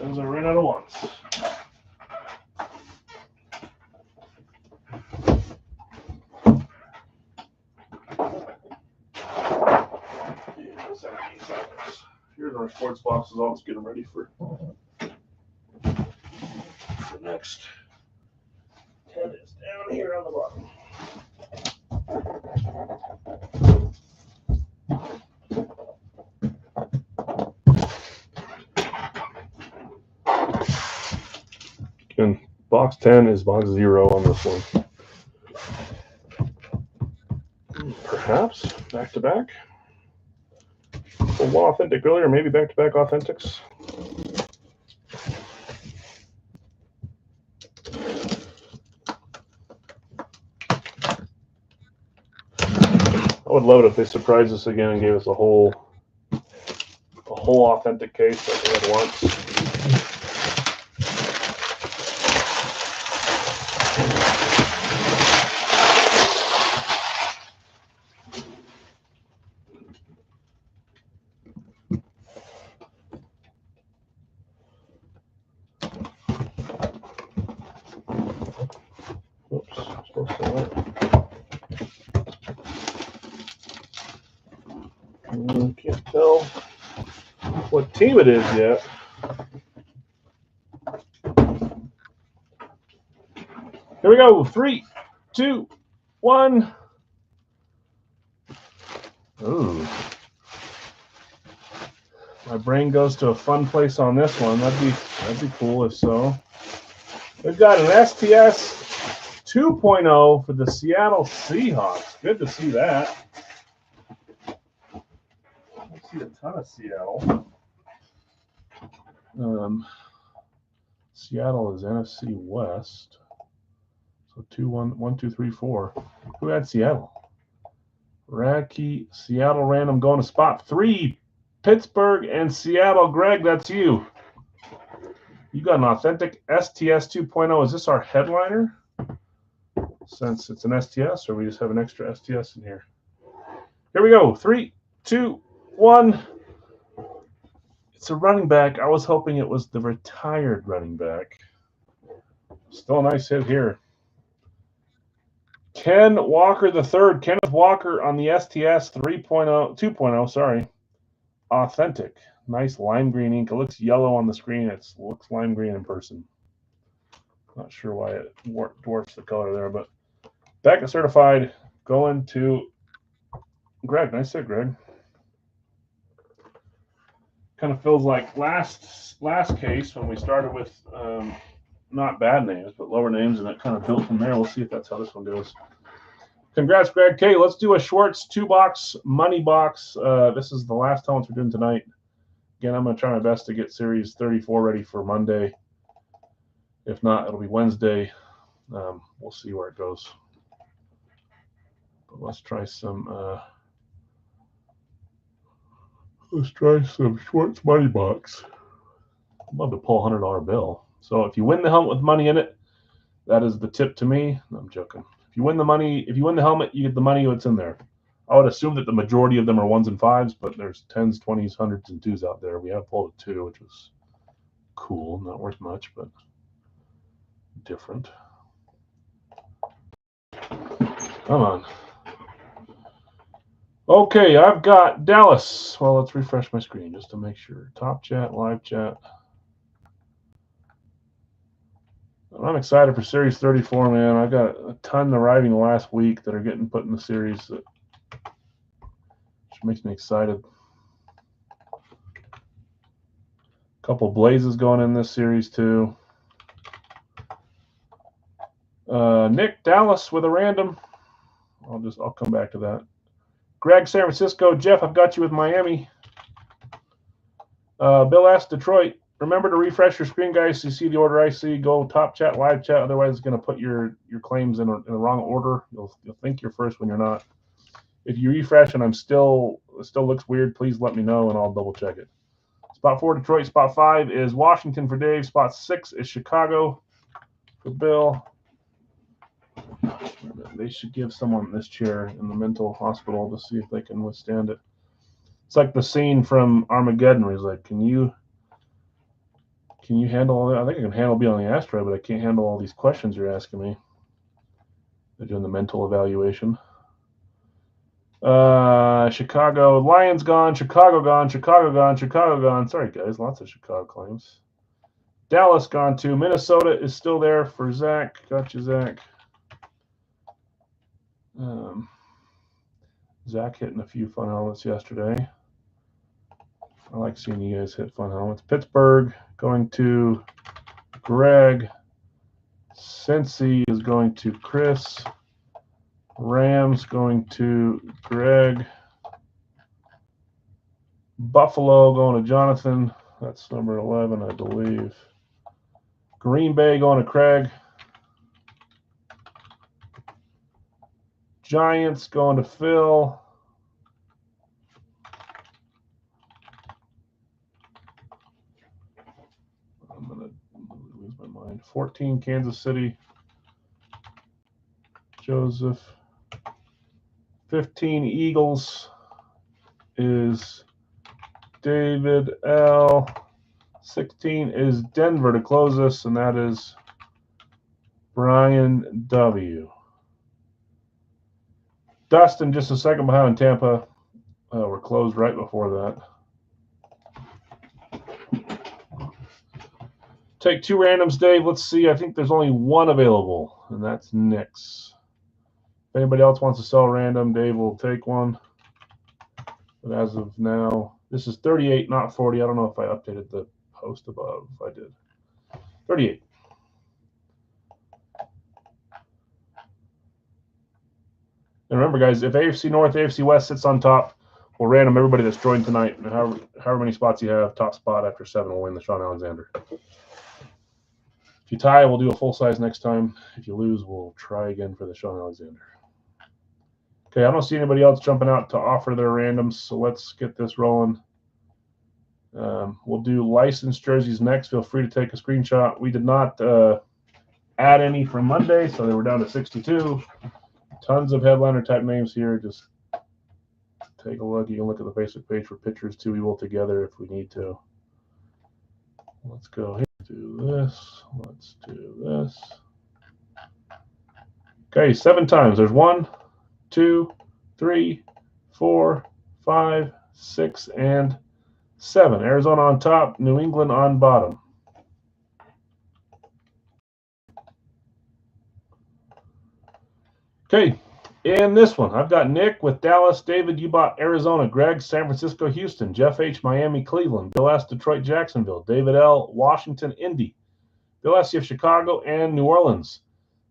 Those I ran out of ones. Here's our sports boxes. I'll just get them ready for next. 10 is down here on the bottom. Again, Box 10 is box 0 on this one. Perhaps back-to-back. Well, one authentic earlier, maybe back-to-back authentics. I would love it if they surprised us again and gave us a whole authentic case like we had once. Oops, supposed to can't tell what team it is yet. Here we go. 3, 2, 1. Ooh. My brain goes to a fun place on this one. That'd be cool if so. We've got an STS 2.0 for the Seattle Seahawks. Good to see that. I see a ton of Seattle. Seattle is NFC West. So 1, 2, 3, 4. Who had Seattle? Radke, Seattle random going to spot 3. Pittsburgh and Seattle. Greg, that's you. You got an authentic STS 2.0. Is this our headliner? Since it's an STS, or we just have an extra STS in here? Here we go. 3, 2, 1. It's a running back. I was hoping it was the retired running back. Still a nice hit here. Ken Walker III. Kenneth Walker on the STS 2.0, sorry. Authentic. Nice lime green ink. It looks yellow on the screen. It looks lime green in person. Not sure why it dwarfs the color there, but back certified going to Greg. Nice hit, Greg. Kind of feels like last case when we started with not bad names, but lower names, and it kind of built from there. We'll see if that's how this one goes. Congrats, Greg. Okay, let's do a Schwartz 2-box money box. This is the last helmets we're doing tonight. Again, I'm going to try my best to get Series 34 ready for Monday. If not, it'll be Wednesday. We'll see where it goes. But let's try some Schwartz money box. I'd love to pull a $100 bill. So if you win the helmet with money in it, that is the tip to me. No, I'm joking. If you win the helmet, you get the money that's in there. I would assume that the majority of them are 1s and 5s, but there's 10s, 20s, 100s, and 2s out there. We have pulled a 2, which was cool. Not worth much, but different. Come on. Okay, I've got Dallas. Well, let's refresh my screen just to make sure. Top chat, live chat. I'm excited for Series 34, man. I got a ton arriving last week that are getting put in the series, which makes me excited. A couple Blazes going in this series too. Nick Dallas with a random. I'll come back to that. Greg, San Francisco. Jeff, I've got you with Miami. Bill S. Detroit. Remember to refresh your screen, guys, so you see the order I see. Go top chat, live chat. Otherwise, it's going to put your claims in the wrong order. You'll think you're first when you're not. If you refresh and it still looks weird, please let me know and I'll double check it. Spot 4, Detroit. Spot 5 is Washington for Dave. Spot 6 is Chicago for Bill. They should give someone this chair in the mental hospital to see if they can withstand it. It's like the scene from Armageddon where he's like, can you handle all that? I think I can handle being on the asteroid, but I can't handle all these questions you're asking me. They're doing the mental evaluation. Chicago. Lions gone. Chicago gone. Chicago gone. Chicago gone. Sorry, guys. Lots of Chicago claims. Dallas gone too. Minnesota is still there for Zach. Gotcha, Zach. Zach hitting a few fun helmets yesterday. I like seeing you guys hit fun helmets. Pittsburgh going to Greg. Cincy is going to Chris. Rams going to Greg. Buffalo going to Jonathan. That's number 11, I believe. Green Bay going to Craig. Giants going to Phil. I'm going to lose my mind. 14, Kansas City. Joseph. 15, Eagles is David L. 16 is Denver to close us, and that is Brian W. Dustin just a second behind in Tampa. We're closed right before that. Take two randoms, Dave. Let's see. I think there's only one available, and that's Nick's. If anybody else wants to sell random, Dave will take one. But as of now, this is 38, not 40. I don't know if I updated the post above. I did. 38. And remember, guys, if AFC North, AFC West sits on top, we'll random everybody that's joined tonight. And however many spots you have, top spot after 7 will win the Sean Alexander. If you tie, we'll do a full size next time. If you lose, we'll try again for the Sean Alexander. Okay, I don't see anybody else jumping out to offer their randoms, so let's get this rolling. We'll do licensed jerseys next. Feel free to take a screenshot. We did not add any from Monday, so they were down to 62. Tons of headliner type names here. Just take a look. You can look at the Facebook page for pictures too. We will together if we need to. Let's go here. Do this. Let's do this. Okay, 7 times. There's 1, 2, 3, 4, 5, 6, and 7. Arizona on top, New England on bottom. Okay, in this one, I've got Nick with Dallas. David, you bought Arizona. Greg, San Francisco, Houston. Jeff H, Miami, Cleveland. Bill S, Detroit, Jacksonville. David L, Washington, Indy. Bill S, you have Chicago and New Orleans.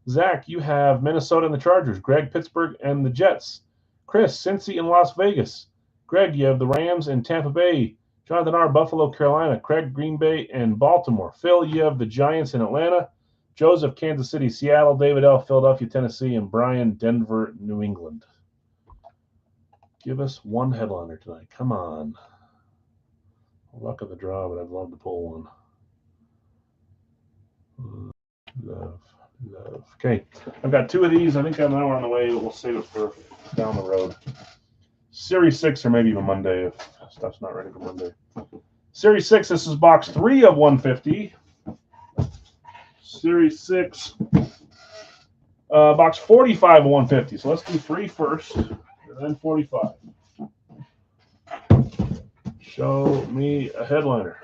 Zach, you have Minnesota and the Chargers. Greg, Pittsburgh and the Jets. Chris, Cincy and Las Vegas. Greg, you have the Rams and Tampa Bay. Jonathan R, Buffalo, Carolina. Craig, Green Bay and Baltimore. Phil, you have the Giants in Atlanta. Joseph, Kansas City, Seattle. David L, Philadelphia, Tennessee. And Brian, Denver, New England. Give us one headliner tonight. Come on. Luck of the draw, but I'd love to pull one. Love. Okay, I've got 2 of these. I think I'm now on the way. We'll save it for down the road. Series 6 or maybe even Monday if stuff's not ready for Monday. Series 6, this is box 3 of 150. Series 6, box 45 of 150. So let's do 3 first, and then 45. Show me a headliner.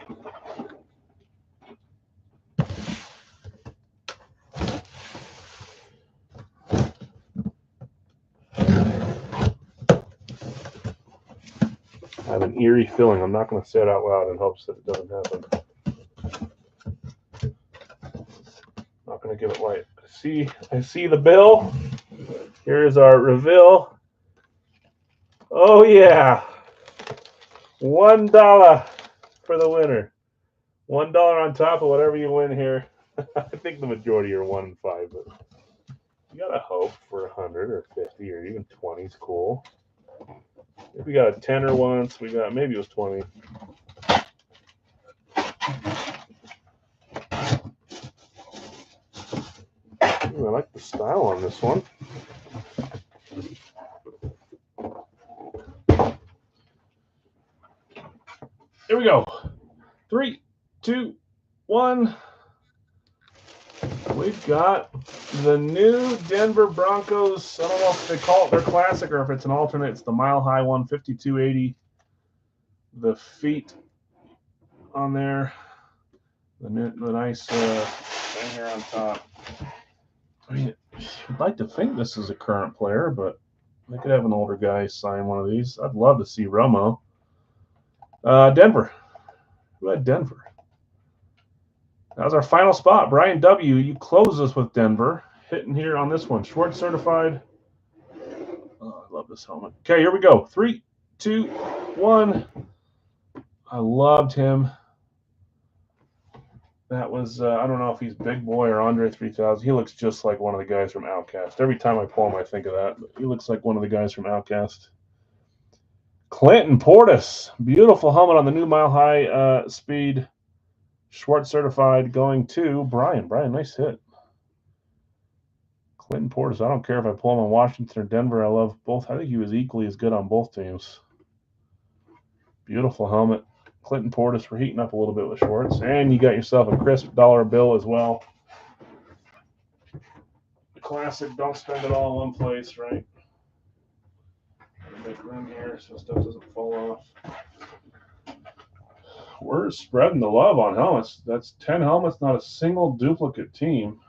I have an eerie feeling. I'm not going to say it out loud in hopes that it doesn't happen. Not going to give it light. I see the bill. Here's our reveal. Oh yeah, $1 for the winner. $1 on top of whatever you win here. I think the majority are 1 and 5, but you gotta hope for 100 or 50 or even 20 is cool. If we got a 10er once, we got maybe it was 20. Ooh, I like the style on this one. Here we go. 3, 2, 1. We've got the new Denver Broncos. I don't know if they call it their classic or if it's an alternate. It's the Mile High 152.80. The feet on there. The nice thing here on top. I mean, I'd like to think this is a current player, but they could have an older guy sign one of these. I'd love to see Romo. Denver. Who had Denver? That was our final spot. Brian W., you close us with Denver. Hitting here on this one. Schwartz certified. Oh, I love this helmet. Okay, here we go. 3, 2, 1. I loved him. That was, I don't know if he's Big Boy or Andre 3000. He looks just like one of the guys from Outkast. Every time I pull him, I think of that. But he looks like one of the guys from Outkast. Clinton Portis. Beautiful helmet on the new Mile High Speed. Schwartz certified going to Brian. Brian, nice hit. Clinton Portis. I don't care if I pull him on Washington or Denver. I love both. I think he was equally as good on both teams. Beautiful helmet. Clinton Portis, we're heating up a little bit with Schwartz. And you got yourself a crisp dollar bill as well. The classic, don't spend it all in one place, right? Make room here so stuff doesn't fall off. We're spreading the love on helmets. That's 10 helmets, not a single duplicate team.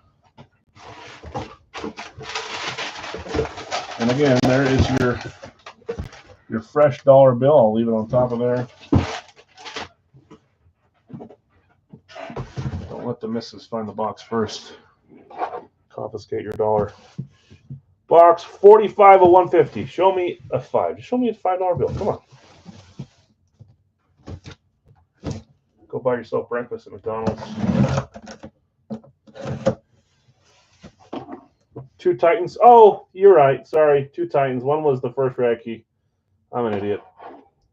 And again, there is your fresh dollar bill. I'll leave it on top of there. Don't let the missus find the box first. Confiscate your dollar. Box 45 of 150. Show me a 5. Just show me a $5 bill. Come on. Go buy yourself breakfast at McDonald's. 2 Titans. Oh, you're right. Sorry. 2 Titans. One was the first rag key. I'm an idiot.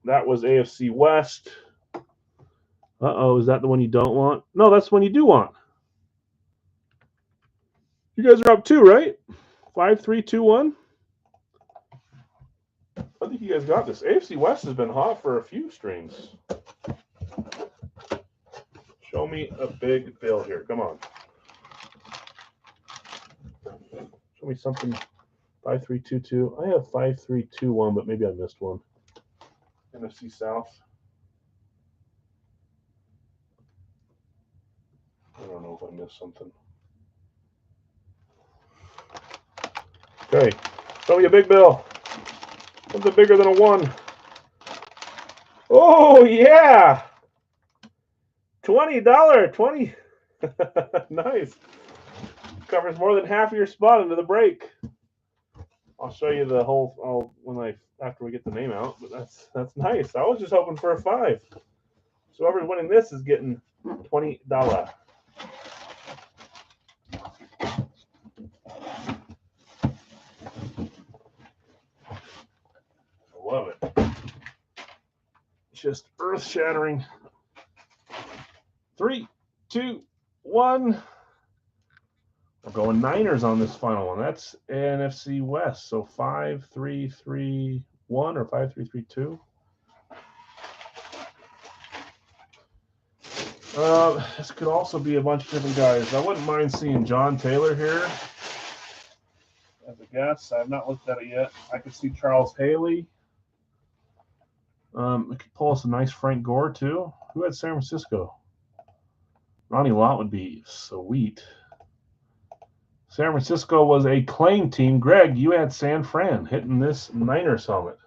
That was AFC West. Uh-oh. Is that the one you don't want? No, that's the one you do want. You guys are up 2, right? 5, 3, 2, 1. I think you guys got this. AFC West has been hot for a few streams. Show me a big bill here. Come on. Show me something. 5, 3, 2, 2. I have 5, 3, 2, 1, but maybe I missed one. NFC South. I don't know if I missed something. Okay. Show me a big bill. Something bigger than a 1. Oh, yeah. $20. 20. Nice. Covers more than half of your spot into the break. I'll show you the whole after we get the name out, but that's nice. I was just hoping for a 5. So whoever's winning this is getting $20. I love it. Just earth-shattering. 3, 2, 1. We're going Niners on this final one. That's NFC West. So 5, 3, 3, 1 or 5, 3, 3, 2. This could also be a bunch of different guys. I wouldn't mind seeing John Taylor here as a guess. I have not looked at it yet. I could see Charles Haley. We could pull us a nice Frank Gore too. Who had San Francisco? Ronnie Lott would be sweet. San Francisco was a claim team. Greg, you had San Fran hitting this Niners helmet.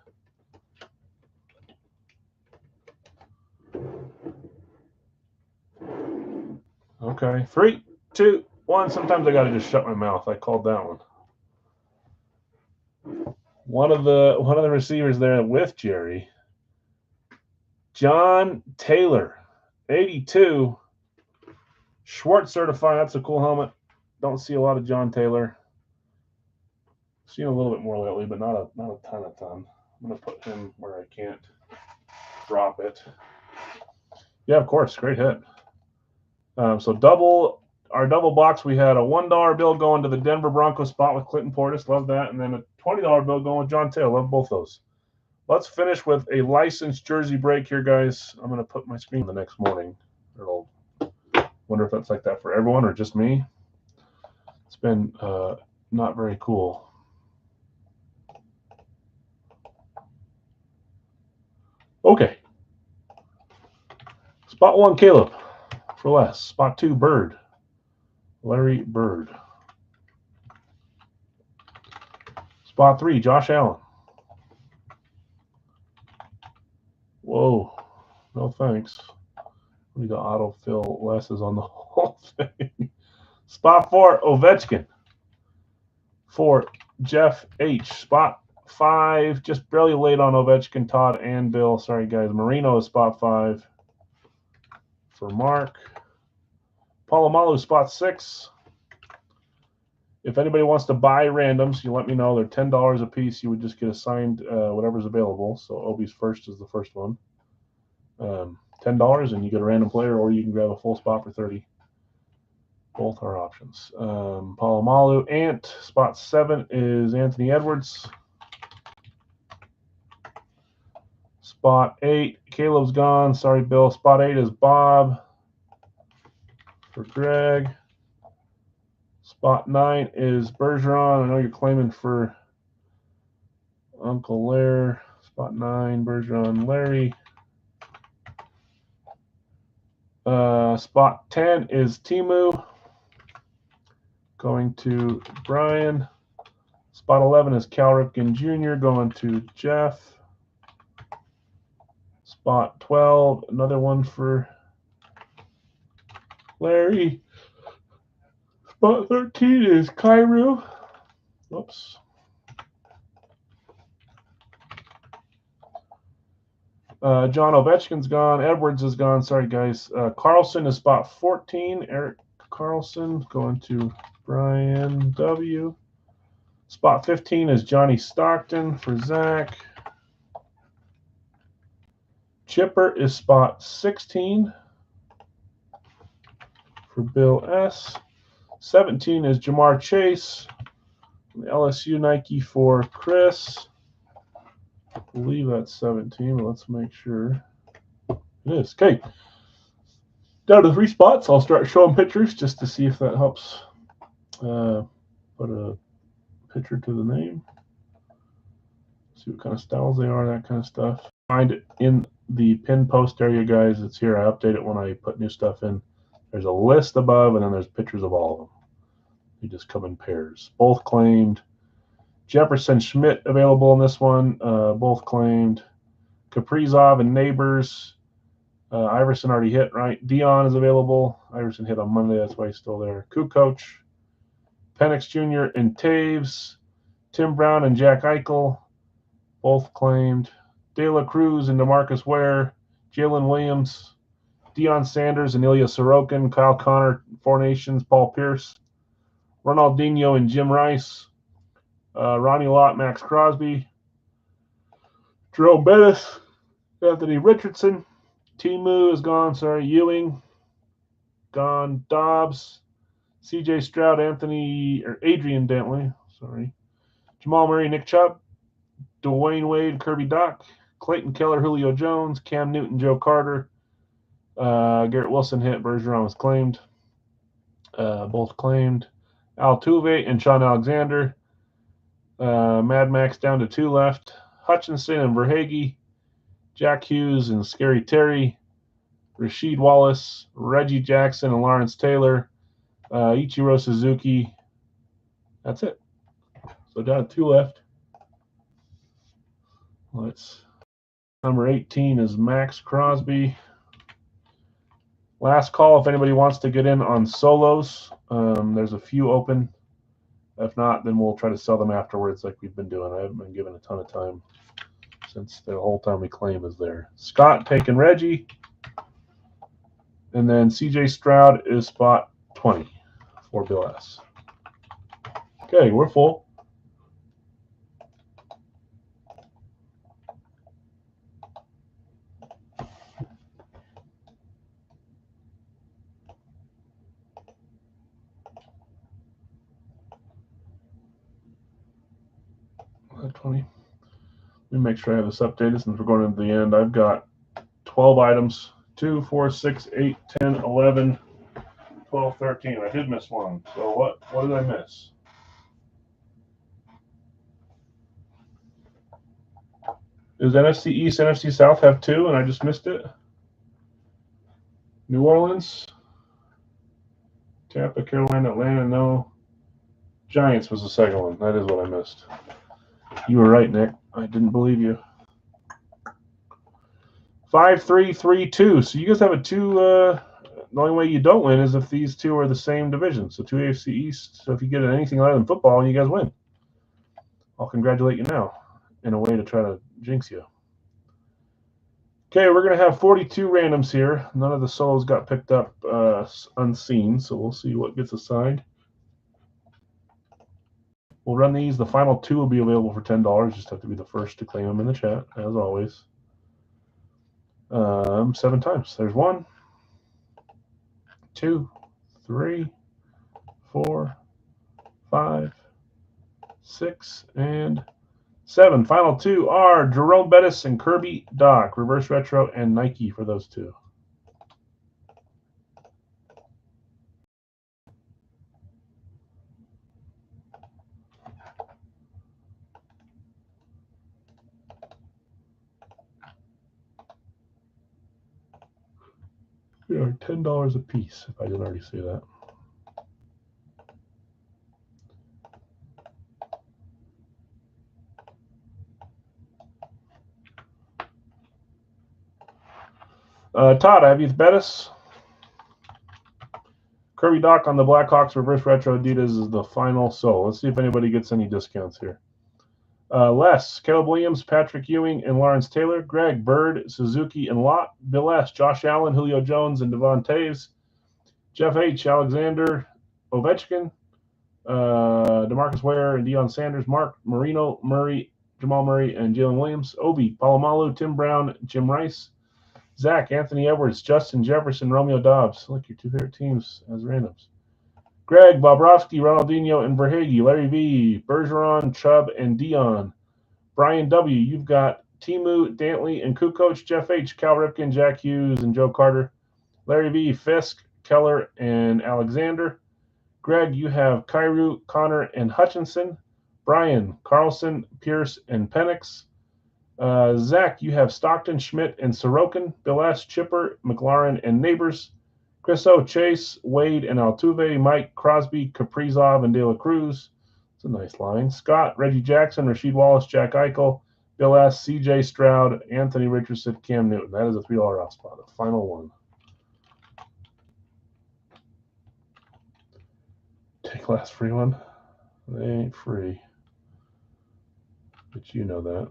Okay, 3, 2, 1. Sometimes I got to just shut my mouth. I called that one. One of the receivers there with Jerry. John Taylor, 82. Schwartz certified. That's a cool helmet. Don't see a lot of John Taylor. Seen a little bit more lately, but not a ton. I'm gonna put him where I can't drop it. Yeah, of course, great hit. So our double box, we had a $1 bill going to the Denver Broncos spot with Clinton Portis. Love that. And then a $20 bill going with John Taylor. Love both those. Let's finish with a licensed jersey break here, guys. I'm going to put my screen the next morning. Wonder if that's like that for everyone or just me. It's been not very cool. Okay. Spot 1, Caleb. For less. Spot 2, Bird. Larry Bird. Spot 3, Josh Allen. Whoa. No thanks. We got autofill. Les is on the whole thing. Spot 4, Ovechkin. For Jeff H. Spot 5, just barely late on Ovechkin, Todd and Bill. Sorry, guys. Marino is spot 5 for Mark. Polamalu, spot 6. If anybody wants to buy randoms, you let me know. They're $10 a piece. You would just get assigned whatever's available. So Obi's first is the first one. $10 and you get a random player, or you can grab a full spot for $30. Both are options. Polamalu, Ant, spot 7 is Anthony Edwards. Spot 8, Caleb's gone. Sorry, Bill. Spot 8 is Bob for Greg. Spot 9 is Bergeron. I know you're claiming for Uncle Lair. Spot 9, Bergeron, Larry. Spot 10 is Timu. Going to Brian. Spot 11 is Cal Ripken Jr. Going to Jeff. Spot 12, another one for Larry. Spot 13 is Kyrou. Oops. John Ovechkin's gone. Edwards is gone. Sorry, guys. Carlson is spot 14. Eric Carlson going to Brian W. Spot 15 is Johnny Stockton for Zach. Chipper is spot 16 for Bill S. 17 is Jamar Chase. The LSU Nike for Chris. I believe that's 17, but let's make sure. It is. Okay. Down to 3 spots. I'll start showing pictures just to see if that helps put a picture to the name. See what kind of styles they are, that kind of stuff. Find it in the pin post area, guys. It's here. I update it when I put new stuff in. There's a list above, and then there's pictures of all of them. They just come in pairs. Both claimed. Jefferson Schmidt available in this one. Both claimed. Kaprizov and Neighbors. Iverson already hit, right? Dion is available. Iverson hit on Monday. That's why he's still there. Kukoc. Penix Jr. and Taves. Tim Brown and Jack Eichel. Both claimed. De La Cruz and DeMarcus Ware. Jalen Williams. Deion Sanders and Ilya Sorokin. Kyle Connor, 4 Nations. Paul Pierce. Ronaldinho and Jim Rice. Ronnie Lott, Max Crosby. Jerome Bettis. Anthony Richardson. Timu is gone. Sorry. Ewing. Gone. Dobbs. CJ Stroud, Adrian Dantley. Sorry. Jamal Murray, Nick Chubb. Dwayne Wade, Kirby Doc. Clayton Keller, Julio Jones. Cam Newton, Joe Carter. Garrett Wilson hit. Bergeron was claimed. Both claimed. Altuve and Sean Alexander. Mad Max down to 2 left. Hutchinson and Verhage. Jack Hughes and Scary Terry. Rasheed Wallace. Reggie Jackson and Lawrence Taylor. Ichiro Suzuki. That's it. So down to 2 left. Number 18 is Max Crosby. Last call if anybody wants to get in on solos. There's a few open. If not, then we'll try to sell them afterwards like we've been doing. I haven't been given a ton of time since the whole time we claim is there. Scott taking Reggie. And then CJ Stroud is spot 20 for Bill S. Okay, we're full. At 20. Let me make sure I have this updated since we're going into the end. I've got 12 items. 2, 4, 6, 8, 10, 11, 12, 13. I did miss one. So what did I miss? Does NFC East, NFC South have 2 and I just missed it? New Orleans, Tampa, Carolina, Atlanta, no. Giants was the second one. That is what I missed. You were right, Nick. I didn't believe you. 5-3-3-2. So you guys have a 2 the only way you don't win is if these two are the same division. So 2 AFC East. So if you get anything other than football, you guys win. I'll congratulate you now in a way to try to jinx you. Okay, we're going to have 42 randoms here. None of the solos got picked up unseen, so we'll see what gets assigned. We'll run these. The final two will be available for $10. Just have to be the first to claim them in the chat, as always. 7 times. There's 1, 2, 3, 4, 5, 6, and 7. Final 2 are Jerome Bettis and Kirby Doc. Reverse retro and Nike for those 2. They are $10 a piece, if I didn't already say that. Todd, I have you Bettis. Kirby Doc on the Blackhawks reverse retro Adidas is the final sole. Let's see if anybody gets any discounts here. Les, Caleb Williams, Patrick Ewing, and Lawrence Taylor. Greg, Bird, Suzuki, and Lott. Bill S, Josh Allen, Julio Jones, and Devon Taves. Jeff H, Alexander Ovechkin, DeMarcus Ware, and Deion Sanders. Mark, Marino, Murray, Jamal Murray, and Jalen Williams. Obi, Palomalu, Tim Brown, Jim Rice. Zach, Anthony Edwards, Justin Jefferson, Romeo Dobbs. Look, your 2 favorite teams as randoms. Greg, Bobrovsky, Ronaldinho, and Verhage. Larry V, Bergeron, Chubb, and Dion. Brian W, you've got Timu, Dantley, and Kukoc. Jeff H, Cal Ripken, Jack Hughes, and Joe Carter. Larry V, Fisk, Keller, and Alexander. Greg, you have Kyrou, Connor, and Hutchinson. Brian, Carlson, Pierce, and Penix. Zach, you have Stockton, Schmidt, and Sorokin. Bill S, Chipper, McLaurin, and Neighbors. Chris O, Chase, Wade, and Altuve. Mike, Crosby, Kaprizov, and De La Cruz. It's a nice line. Scott, Reggie Jackson, Rasheed Wallace, Jack Eichel. Bill S, CJ Stroud, Anthony Richardson, Cam Newton. That is a $3 off spot. The final one. Take last free one. They ain't free. But you know that.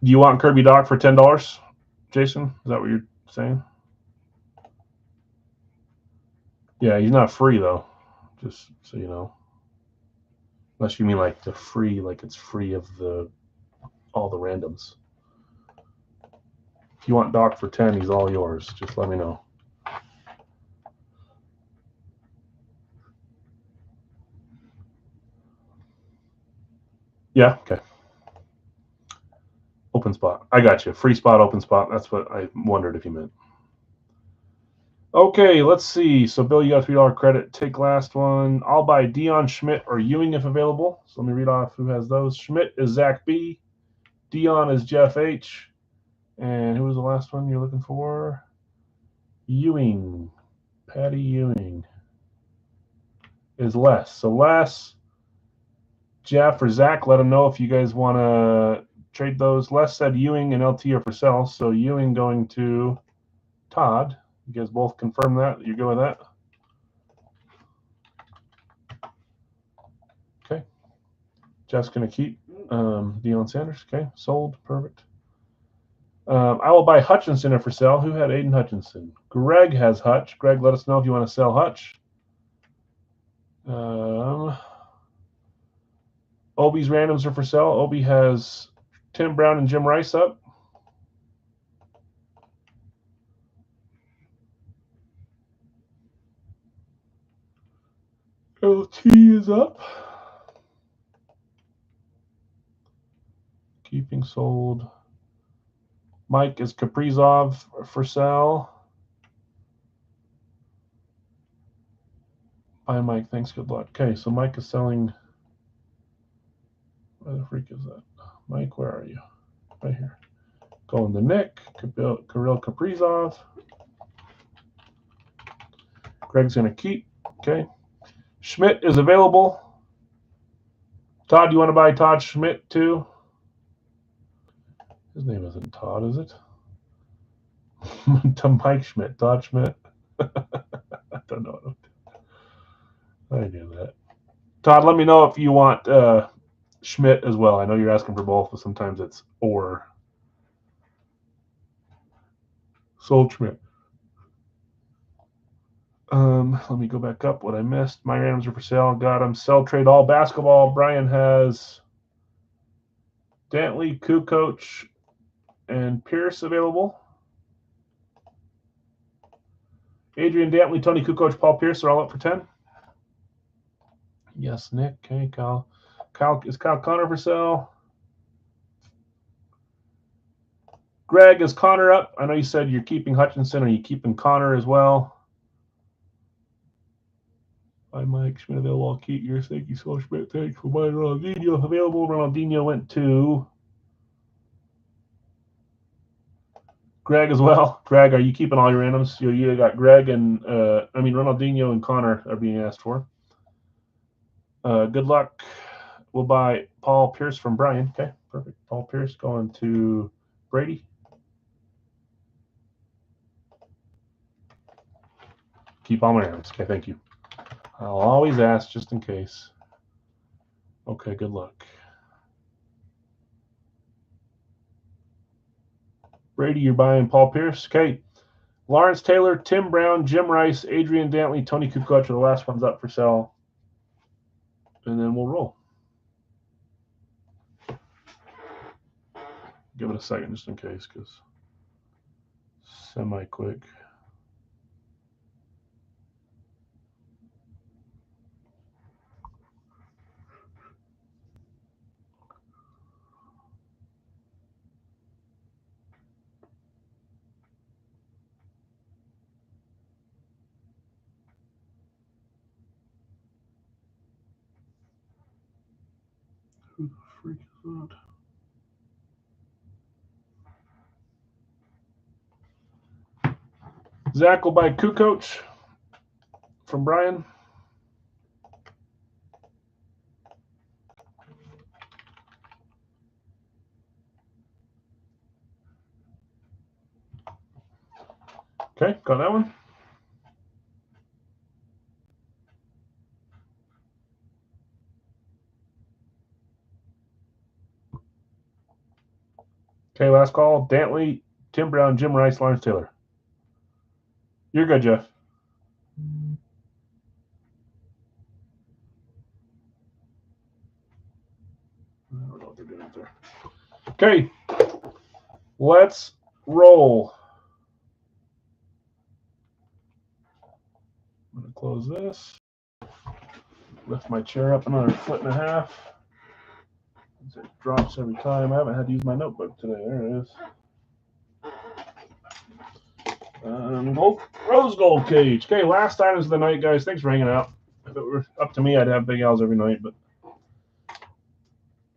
Do you want Kirby Doc for $10, Jason? Is that what you're saying? Yeah, he's not free, though. Just so you know. Unless you mean like the free, like it's free of all the randoms. If you want Doc for 10, he's all yours. Just let me know. Yeah, okay. Open spot. I got you. Free spot, open spot. That's what I wondered if you meant. Okay, let's see. So, Bill, you got a $3 credit. Take last one. I'll buy Dion, Schmidt, or Ewing if available. So let me read off who has those. Schmidt is Zach B. Dion is Jeff H. And who was the last one you're looking for? Ewing. Patty Ewing is Les. So Les, Jeff, or Zach, let them know if you guys want to trade those. Les said Ewing and LT are for sale. So Ewing going to Todd. You guys both confirm that? You go with that? Okay. Jeff's going to keep Deion Sanders. Okay. Sold. Perfect. I will buy Hutchinson for sale. Who had Aiden Hutchinson? Greg has Hutch. Greg, let us know if you want to sell Hutch. Obi's randoms are for sale. Obi has Tim Brown and Jim Rice up. LT is up. Keeping sold. Mike is Kaprizov for sale. Bye, Mike. Thanks. Good luck. Okay, so Mike is selling. Where the freak is that? Mike, where are you? Right here. Going to Nick. Kirill Kaprizov. Greg's going to keep. Okay. Schmidt is available. Todd, you want to buy Todd Schmidt too? His name isn't Todd, is it? to Mike Schmidt, Todd Schmidt. I don't know. I knew that. Todd, let me know if you want Schmidt as well. I know you're asking for both, but sometimes it's or. Sold Schmidt. Let me go back up. What I missed. My randoms are for sale. Got them. Sell, trade, all basketball. Brian has Dantley, Kukoc, and Pierce available. Adrian Dantley, Tony Kukoc, Paul Pierce are all up for 10. Yes, Nick. Okay, Kyle. Is Kyle Connor for sale? Greg, is Connor up? I know you said you're keeping Hutchinson. Are you keeping Connor as well? Hi, Mike Schmidt available. I'll keep yours. Thank you so much. Thanks for buying Ronaldinho available. Ronaldinho went to Greg as well. Greg, are you keeping all your randoms? You got Greg and Ronaldinho and Connor are being asked for. Good luck. We'll buy Paul Pierce from Brian. Okay, perfect. Paul Pierce going to Brady. Keep all my randoms. Okay, thank you. I'll always ask just in case. Okay, good luck. Brady, you're buying Paul Pierce. Okay. Lawrence Taylor, Tim Brown, Jim Rice, Adrian Dantley, Tony Kukoc are the last ones up for sale. And then we'll roll. Give it a second just in case, because semi-quick. Who the freak is that? Zach will buy Kukoc from Brian. Okay, got that one. Okay, last call. Dantley, Tim Brown, Jim Rice, Lawrence Taylor. You're good, Jeff. I don't know what they're doing up there. Okay, let's roll. I'm going to close this. Lift my chair up another 1.5 feet. It drops every time. I haven't had to use my notebook today. There it is. Rose gold cage. Okay, last items of the night, guys. Thanks for hanging out. If it were up to me, I'd have big L's every night, but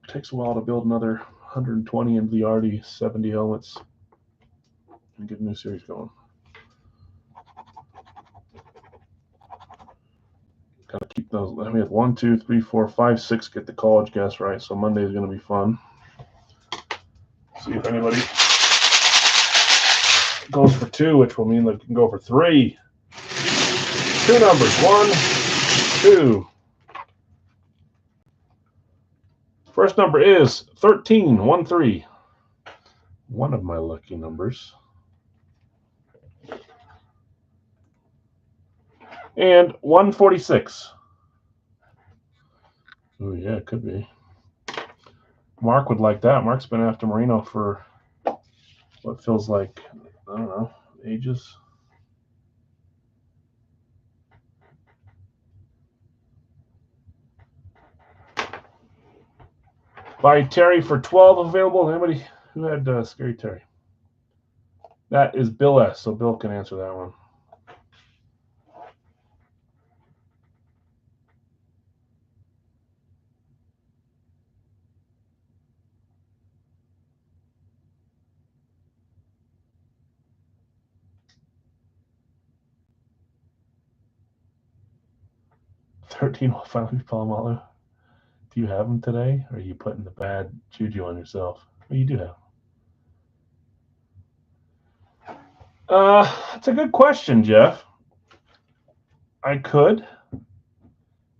it takes a while to build another 120 into the already 70 helmets and get a new series going. Gotta keep those. We have 1, 2, 3, 4, 5, 6. Get the college guess right. So Monday is going to be fun. See if anybody goes for 2, which will mean they can go for 3. 2 numbers. 1, 2. First number is 13, 1, 3. One of my lucky numbers. And 146. Oh, yeah, it could be. Mark would like that. Mark's been after Marino for what feels like, I don't know, ages. By Terry for 12 available. Anybody who had Scary Terry? That is Bill S., so Bill can answer that one. $13 will finally be Palomalu. Do you have him today, or are you putting the bad juju on yourself? Well, you do have. It's a good question, Jeff. I could.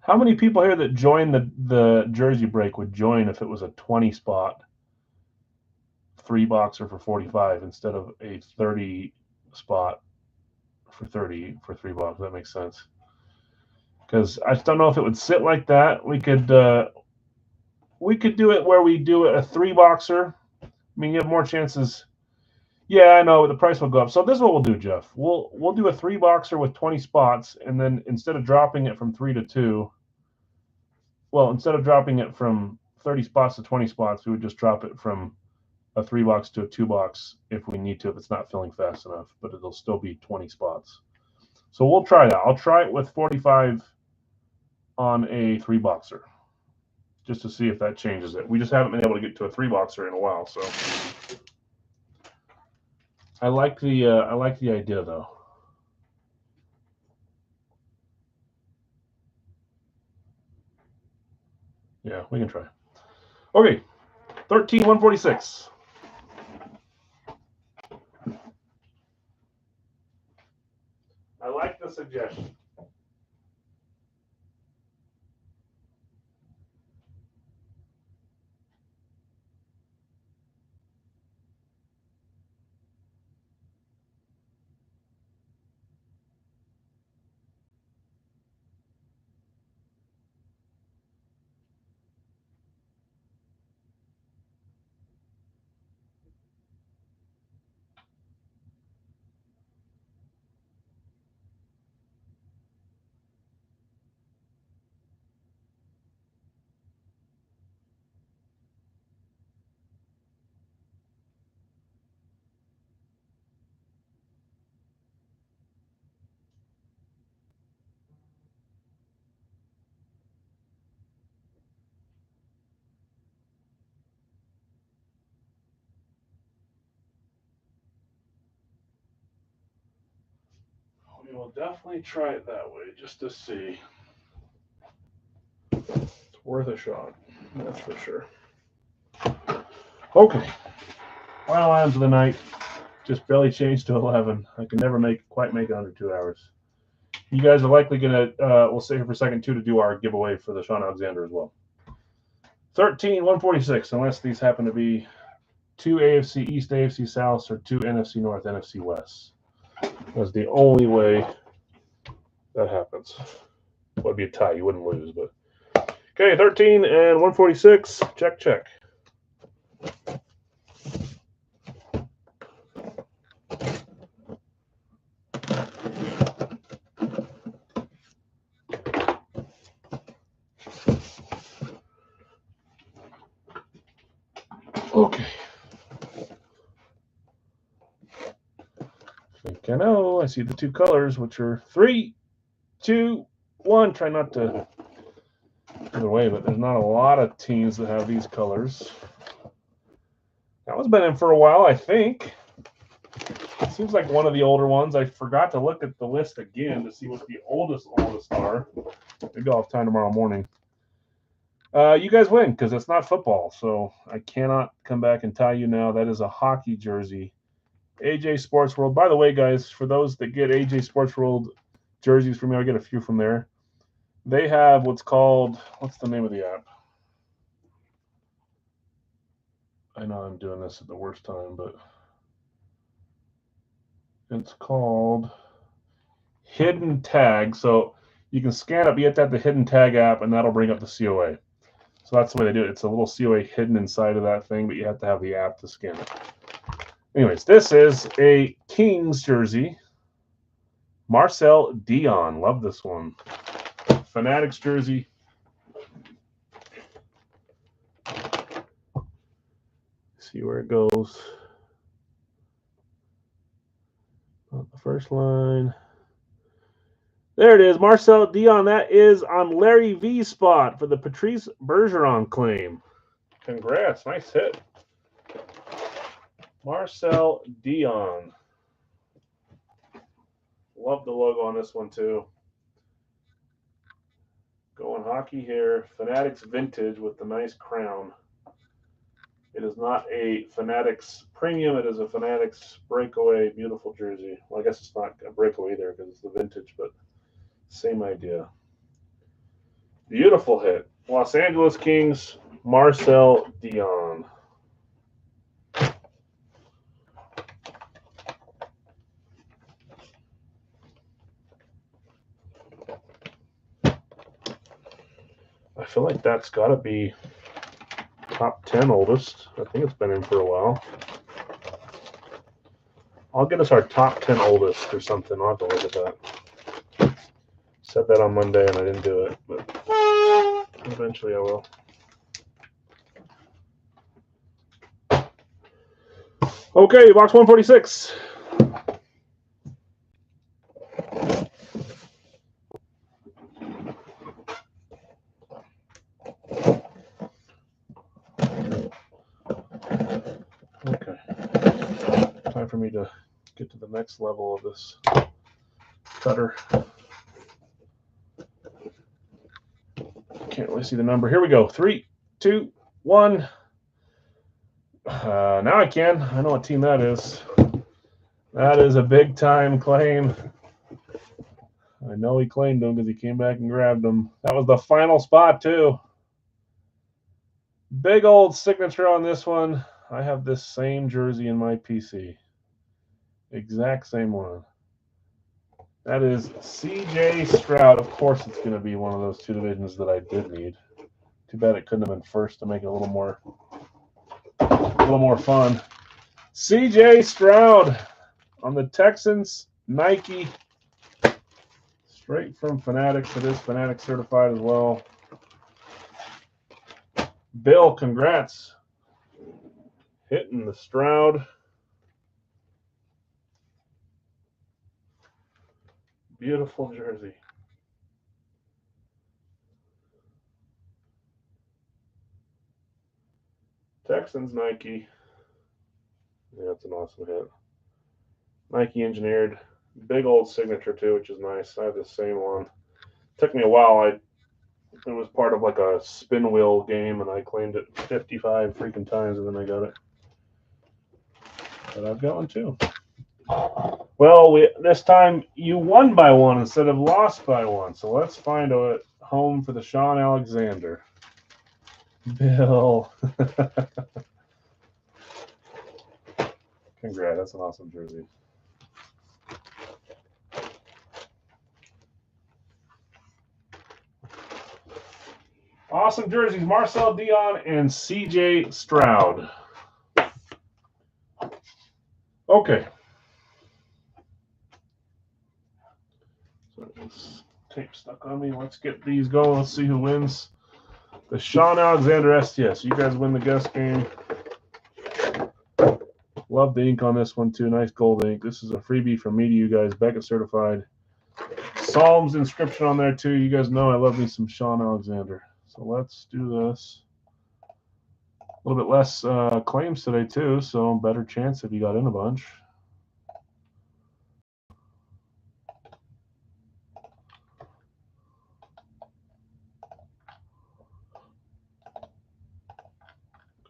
How many people here that joined the jersey break would join if it was a 20 spot 3-boxer for 45 instead of a 30 spot for 30 for $3? That makes sense. Because I just don't know if it would sit like that. We could do it where we do a 3-boxer. I mean, you have more chances. Yeah, I know the price will go up. So this is what we'll do, Jeff. We'll do a 3-boxer with 20 spots, and then instead of dropping it from 3 to 2, well, instead of dropping it from 30 spots to 20 spots, we would just drop it from a 3-box to a 2-box if we need to, if it's not filling fast enough, but it'll still be 20 spots. So we'll try that. I'll try it with 45 on a 3-boxer just to see if that changes it. We just haven't been able to get to a 3-boxer in a while, so I like the idea though. Yeah, we can try. Okay, 13-146. I like the suggestion. We will definitely try it that way just to see. It's worth a shot, that's for sure. Okay, final items of the night. Just barely changed to 11. I can never quite make it under 2 hours. You guys are likely gonna. We'll stay here for a second too to do our giveaway for the Shaun Alexander as well. 13-146. Unless these happen to be 2 AFC East, AFC South, or 2 NFC North, NFC West. That's the only way that happens. It would be a tie. You wouldn't lose, but okay. 13-146. Check, check. Okay. I think I know. I see the 2 colors, which are 3, 2, 1. Try not to give it away, but there's not a lot of teams that have these colors. That one's been in for a while, I think. It seems like one of the older ones. I forgot to look at the list again to see what the oldest are. Maybe I'll have time tomorrow morning. You guys win because it's not football, so I cannot come back and tell you now. That is a hockey jersey. AJ Sports World. By the way, guys, for those that get AJ Sports World jerseys from me, I get a few from there. They have what's the name of the app? I know I'm doing this at the worst time, but it's called Hidden Tag. So you can scan it, you have to have the Hidden Tag app, and that'll bring up the COA. So that's the way they do it. It's a little COA hidden inside of that thing, but you have to have the app to scan it. Anyways, this is a Kings jersey. Marcel Dion. Love this one. Fanatics jersey. See where it goes. On the first line. There it is. Marcel Dion. That is on Larry V's spot for the Patrice Bergeron claim. Congrats. Nice hit. Marcel Dion. Love the logo on this one, too. Going hockey here. Fanatics vintage with the nice crown. It is not a Fanatics Premium. It is a Fanatics Breakaway beautiful jersey. Well, I guess it's not a breakaway either because it's the vintage, but same idea. Beautiful hit. Los Angeles Kings, Marcel Dionne. I feel like that's got to be top 10 oldest. I think it's been in for a while. I'll get us our top 10 oldest or something. I'll have to look at that. Said that on Monday and I didn't do it, but eventually I will. Okay, box 146. Okay. Time for me to get to the next level of this cutter. Can't really see the number. Here we go. 3, 2, 1. Now I can. I know what team that is. That is a big time claim. I know he claimed him because he came back and grabbed him. That was the final spot too. Big old signature on this one. I have this same jersey in my PC. Exact same one. That is CJ Stroud. Of course it's going to be one of those two divisions that I did need. Too bad it couldn't have been first to make it a little more fun. CJ Stroud on the Texans Nike. Straight from Fanatics. It is Fanatics certified as well. Bill, congrats. Hitting the Stroud. Beautiful jersey. Texans Nike. Yeah, that's an awesome hit. Nike engineered. Big old signature too, which is nice. I have the same one. Took me a while. It was part of like a spin wheel game, and I claimed it 55 freaking times, and then I got it. But I've got one too. Well, this time you won by one instead of lost by one. So let's find a home for the Sean Alexander. Bill. Congrats. That's an awesome jersey. Awesome jerseys. Marcel Dionne and CJ Stroud. Okay. So this tape stuck on me. Let's get these going. Let's see who wins. The Sean Alexander STS. You guys win the guess game. Love the ink on this one too. Nice gold ink. This is a freebie from me to you guys. Beckett certified. Psalms inscription on there too. You guys know I love me some Sean Alexander. So let's do this. A little bit less claims today too, so better chance if you got in a bunch.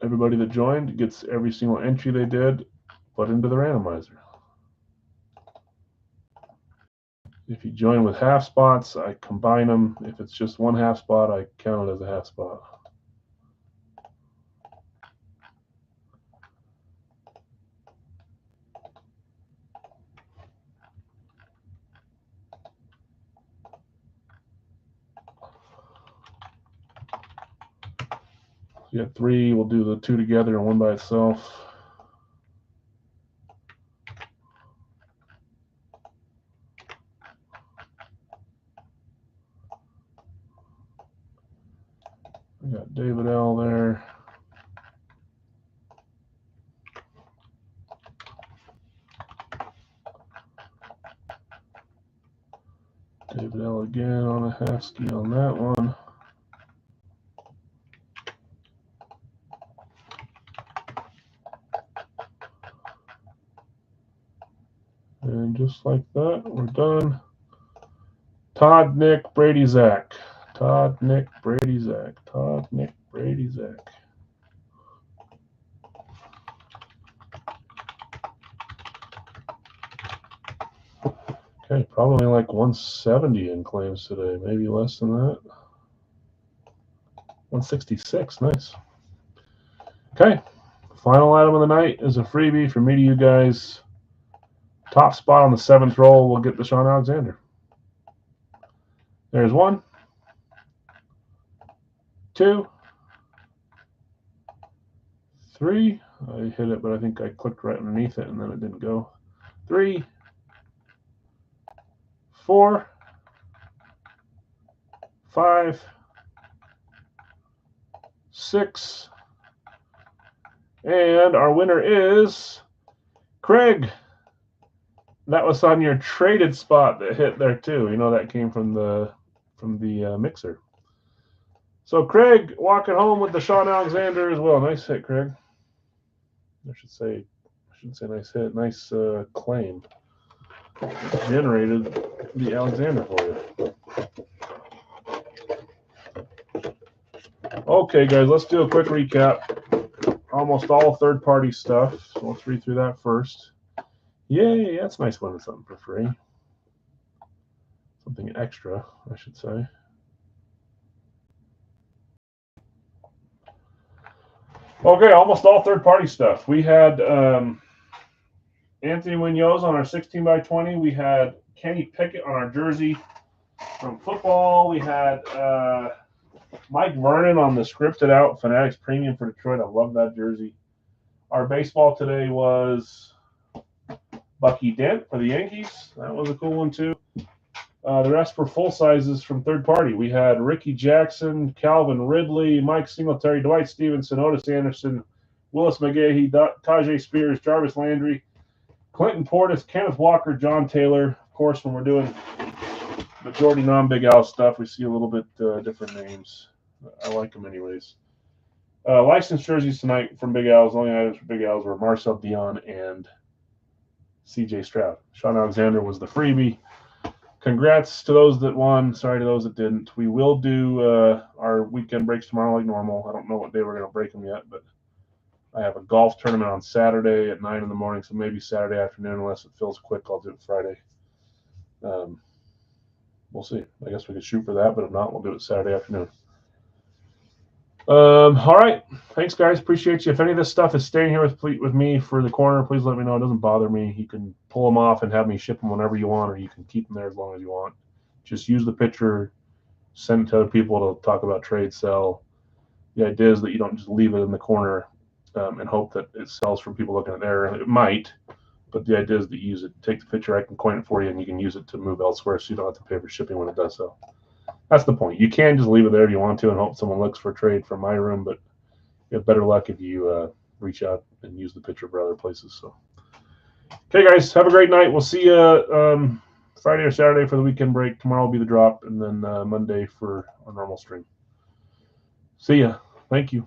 Everybody that joined gets every single entry they did put into the randomizer. If you join with half spots, I combine them. If it's just one half spot, I count it as a half spot. You got 3, we'll do the 2 together and 1 by itself. We got David L there. David L again on a half ski on that one. And just like that, we're done. Todd, Nick, Brady, Zach. Todd, Nick, Brady, Zach. Todd, Nick, Brady, Zach. Okay, probably like 170 in claims today, maybe less than that. 166, nice. Okay, final item of the night is a freebie from me to you guys. Top spot on the 7th roll will get the Sean Alexander. There's 1, 2, 3. I hit it, but I think I clicked right underneath it and then it didn't go. 3, 4, 5, 6, and our winner is Craig. That was on your traded spot that hit there too. You know that came from the mixer. So Craig walking home with the Sean Alexander as well. Nice hit, Craig. I shouldn't say nice hit. Nice claim. Generated the Alexander for you. Okay, guys, let's do a quick recap. Almost all third-party stuff. So let's read through that first. Yay, that's nice winning something for free. Something extra, I should say. Okay, almost all third-party stuff. We had Anthony Munoz on our 16x20. We had Kenny Pickett on our jersey from football. We had Mike Vernon on the scripted out Fanatics Premium for Detroit. I love that jersey. Our baseball today was Bucky Dent for the Yankees. That was a cool one too. The rest were full sizes from third party. We had Ricky Jackson, Calvin Ridley, Mike Singletary, Dwight Stevenson, Otis Anderson, Willis McGahee, Tajay Spears, Jarvis Landry, Clinton Portis, Kenneth Walker, John Taylor. Of course, when we're doing majority non-Big Al stuff, we see a little bit different names. I like them anyways. Licensed jerseys tonight from Big Al's. The only items for Big Al's were Marcel Dion and C.J. Stroud. Sean Alexander was the freebie. Congrats to those that won. Sorry to those that didn't. We will do our weekend breaks tomorrow like normal. I don't know what day we're going to break them yet, but I have a golf tournament on Saturday at 9 in the morning, so maybe Saturday afternoon. Unless it feels quick, I'll do it Friday. We'll see. I guess we could shoot for that, but if not, we'll do it Saturday afternoon. All right. Thanks, guys. Appreciate you. If any of this stuff is staying here with me for the corner, please let me know. It doesn't bother me. You can pull them off and have me ship them whenever you want, or you can keep them there as long as you want. Just use the picture, send it to other people to talk about trade, sell. The idea is that you don't just leave it in the corner and hope that it sells from people looking at there. It might, but the idea is that you use it. Take the picture, I can coin it for you, and you can use it to move elsewhere so you don't have to pay for shipping when it does sell. That's the point. You can just leave it there if you want to and hope someone looks for a trade from my room, but you have better luck if you reach out and use the picture for other places. So, okay, guys, have a great night. We'll see you Friday or Saturday for the weekend break. Tomorrow will be the drop, and then Monday for our normal stream. See ya. Thank you.